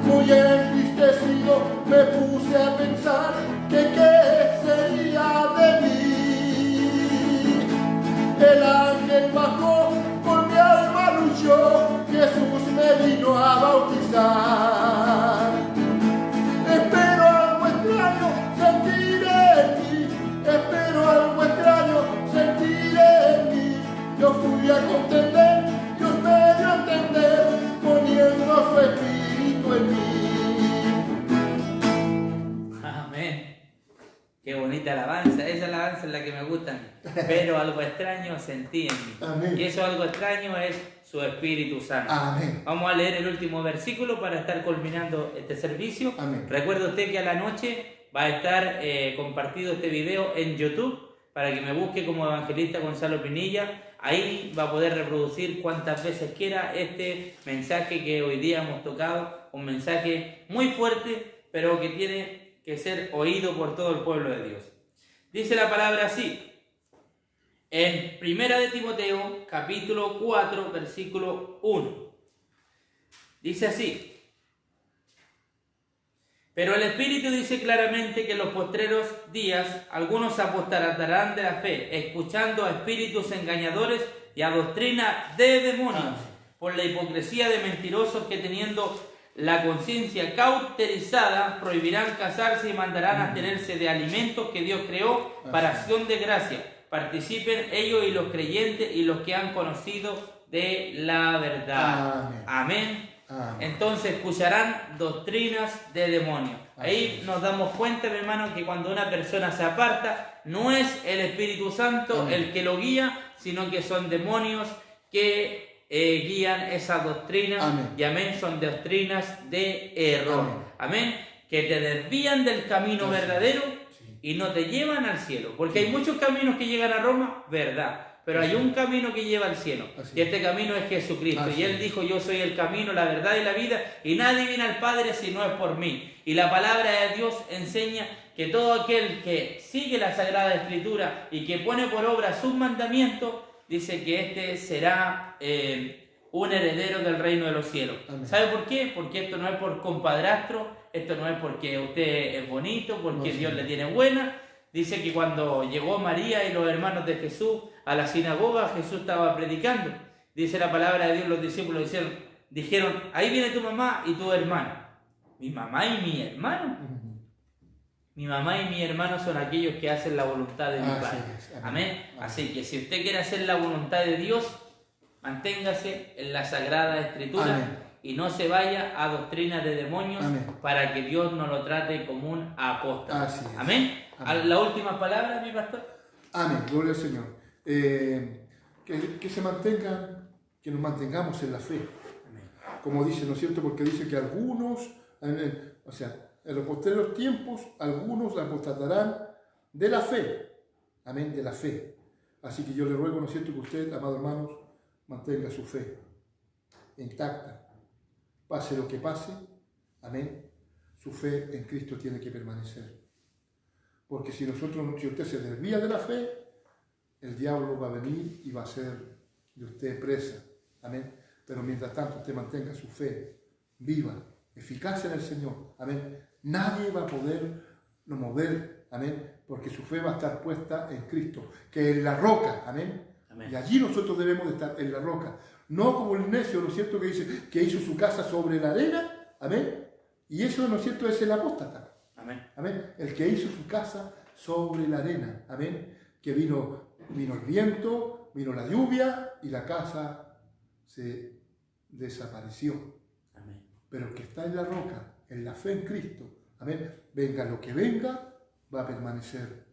Muy entristecido me puse a pensar que qué sería de mí. El ángel bajó, con mi alma luchó, Jesús me vino a bautizar. Espero algo extraño sentir en mí, espero algo extraño sentir en mí. Yo fui a contender, Dios me dio a entender, poniendo su espíritu en mí. Amén. Qué bonita alabanza. Esa alabanza es la que me gusta a mí. Pero algo extraño sentí en mí. Amén. Y eso algo extraño es su Espíritu Santo. Amén. Vamos a leer el último versículo para estar culminando este servicio. Amén. Recuerde usted que a la noche va a estar compartido este video en YouTube para que me busque como Evangelista Gonzalo Pinilla. Ahí va a poder reproducir cuantas veces quiera este mensaje que hoy día hemos tocado. Un mensaje muy fuerte, pero que tiene que ser oído por todo el pueblo de Dios. Dice la palabra así. En 1 de Timoteo, capítulo 4, versículo 1. Dice así. Pero el Espíritu dice claramente que en los postreros días algunos se apostatarán de la fe, escuchando a espíritus engañadores y a doctrina de demonios, por la hipocresía de mentirosos que teniendo la conciencia cauterizada prohibirán casarse y mandarán abstenerse de alimentos que Dios creó para acción de gracia. Participen ellos y los creyentes y los que han conocido de la verdad. Amén. Amén. Amén. Entonces escucharán doctrinas de demonios. Ahí nos damos cuenta, mi hermano, que cuando una persona se aparta, no es el Espíritu Santo Amén. el que lo guía, sino que son demonios que guían esas doctrinas. Amén. Y amén, son doctrinas de error. Amén. Que te desvían del camino Así es. verdadero Sí. y no te llevan al cielo. Porque hay muchos caminos que llegan a Roma, verdad. Pero hay un camino que lleva al cielo. Así Y este camino es Jesucristo. Así Y Él es. dijo, yo soy el camino, la verdad y la vida. Y nadie viene al Padre si no es por mí. Y la palabra de Dios enseña que todo aquel que sigue la Sagrada Escritura y que pone por obra sus mandamientos, dice que este será un heredero del reino de los cielos. Amén. ¿Sabe por qué? Porque esto no es por compadrastro, esto no es porque usted es bonito, porque No, Dios sí. le tiene buena. Dice que cuando llegó María y los hermanos de Jesús a la sinagoga, Jesús estaba predicando. Dice la palabra de Dios, los discípulos dijeron, ahí viene tu mamá y tu hermano. ¿Mi mamá y mi hermano? Mi mamá y mi hermano son aquellos que hacen la voluntad de mi Así Padre. es. Amén. Amén. Así que si usted quiere hacer la voluntad de Dios, manténgase en la Sagrada Escritura. Amén. Y no se vaya a doctrinas de demonios. Amén. Para que Dios no lo trate como un apóstata. Así es. Amén. Amén. La última palabra, mi pastor. Amén, gloria al Señor. Que se mantengan, que nos mantengamos en la fe. Amén. Como dice, ¿no es cierto? Porque dice que algunos, o sea, en los posteriores tiempos, algunos apostatarán de la fe. Amén, de la fe. Así que yo le ruego, ¿no es cierto?, que usted, amados hermanos, mantenga su fe intacta. Pase lo que pase, amén, su fe en Cristo tiene que permanecer. Porque si usted se desvía de la fe, el diablo va a venir y va a hacer de usted presa. Amén. Pero mientras tanto usted mantenga su fe viva, eficaz en el Señor. Amén. Nadie va a poder no mover. Amén. Porque su fe va a estar puesta en Cristo, que es la roca. Amén. Amén. Y allí nosotros debemos de estar en la roca. No como el necio, ¿no es cierto?, que dice que hizo su casa sobre la arena. Amén. Y eso, ¿no es cierto?, es el apóstata. Amén. Amén. El que hizo su casa sobre la arena. Amén. Que vino el viento, vino la lluvia y la casa se desapareció. Amén. Pero el que está en la roca, en la fe en Cristo, amén, venga lo que venga, va a permanecer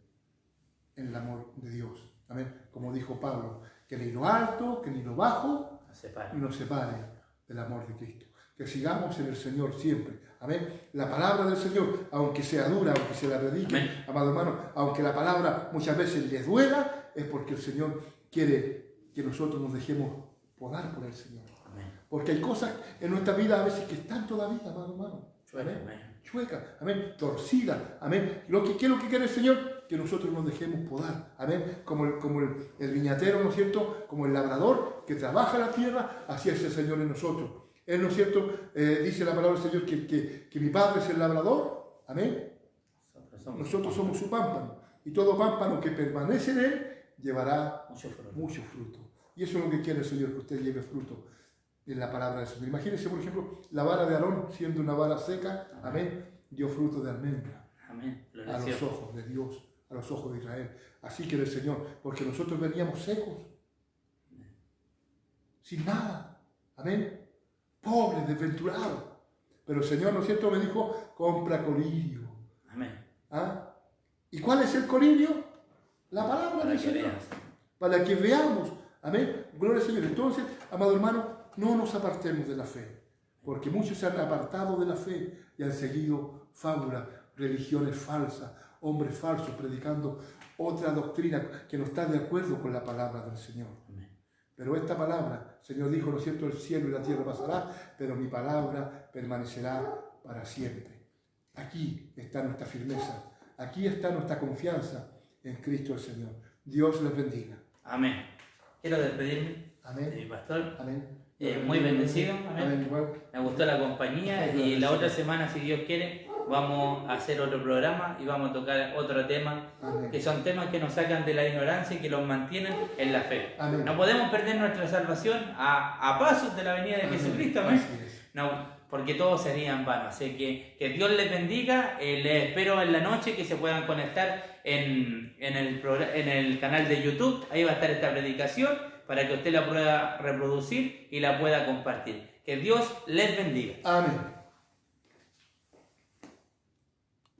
en el amor de Dios. Amén. Como dijo Pablo, que ni lo alto, que ni lo bajo nos separe del amor de Cristo. Que sigamos en el Señor siempre. Amén. La palabra del Señor, aunque sea dura, aunque se la predique, amén, amado hermano, aunque la palabra muchas veces le duela, es porque el Señor quiere que nosotros nos dejemos podar por el Señor. amén. Porque hay cosas en nuestra vida a veces que están todavía, amado hermano. Chueca, Amén. amén. Chueca, amén, torcida, amén. ¿Qué es lo que quiere el Señor? Que nosotros nos dejemos podar, amén. Como el viñatero, ¿no es cierto? Como el labrador que trabaja la tierra, así es el Señor en nosotros. Él, ¿no es cierto? Dice la palabra del Señor que mi Padre es el labrador, amén. Nosotros somos su pámpano, y todo pámpano que permanece en él llevará mucho fruto. Y eso es lo que quiere el Señor, que usted lleve fruto en la palabra del Señor. Imagínense, por ejemplo, la vara de Aarón, siendo una vara seca, amén, dio fruto de almendra. Amén. A los ojos de Dios, a los ojos de Israel. Así quiere el Señor, porque nosotros veníamos secos, sin nada, amén, pobres, desventurados. Pero el Señor, ¿no es cierto?, me dijo, compra colirio. Amén. ¿Ah? ¿Y cuál es el colirio? La palabra del Señor. Para que veamos, amén, gloria al Señor. Entonces, amado hermano, no nos apartemos de la fe, porque muchos se han apartado de la fe y han seguido fábulas, religiones falsas, hombres falsos predicando otra doctrina que no está de acuerdo con la palabra del Señor. Amén. Pero esta palabra, el Señor dijo, ¿no es cierto?, el cielo y la tierra pasará, pero mi palabra permanecerá para siempre. Aquí está nuestra firmeza, aquí está nuestra confianza en Cristo el Señor. Dios les bendiga. Amén. Quiero despedirme, Amén. pastor. Amén. Muy bendecido. Amén. Amén. Igual. Me gustó la compañía y la otra semana, si Dios quiere, vamos a hacer otro programa y vamos a tocar otro tema, Amén. que son temas que nos sacan de la ignorancia y que los mantienen en la fe. Amén. No podemos perder nuestra salvación a pasos de la venida de Amén. Jesucristo. Amén. Así es. No, porque todo sería en vano. Así que Dios les bendiga. Les espero en la noche que se puedan conectar en el canal de YouTube. Ahí va a estar esta predicación para que usted la pueda reproducir y la pueda compartir. Que Dios les bendiga. Amén.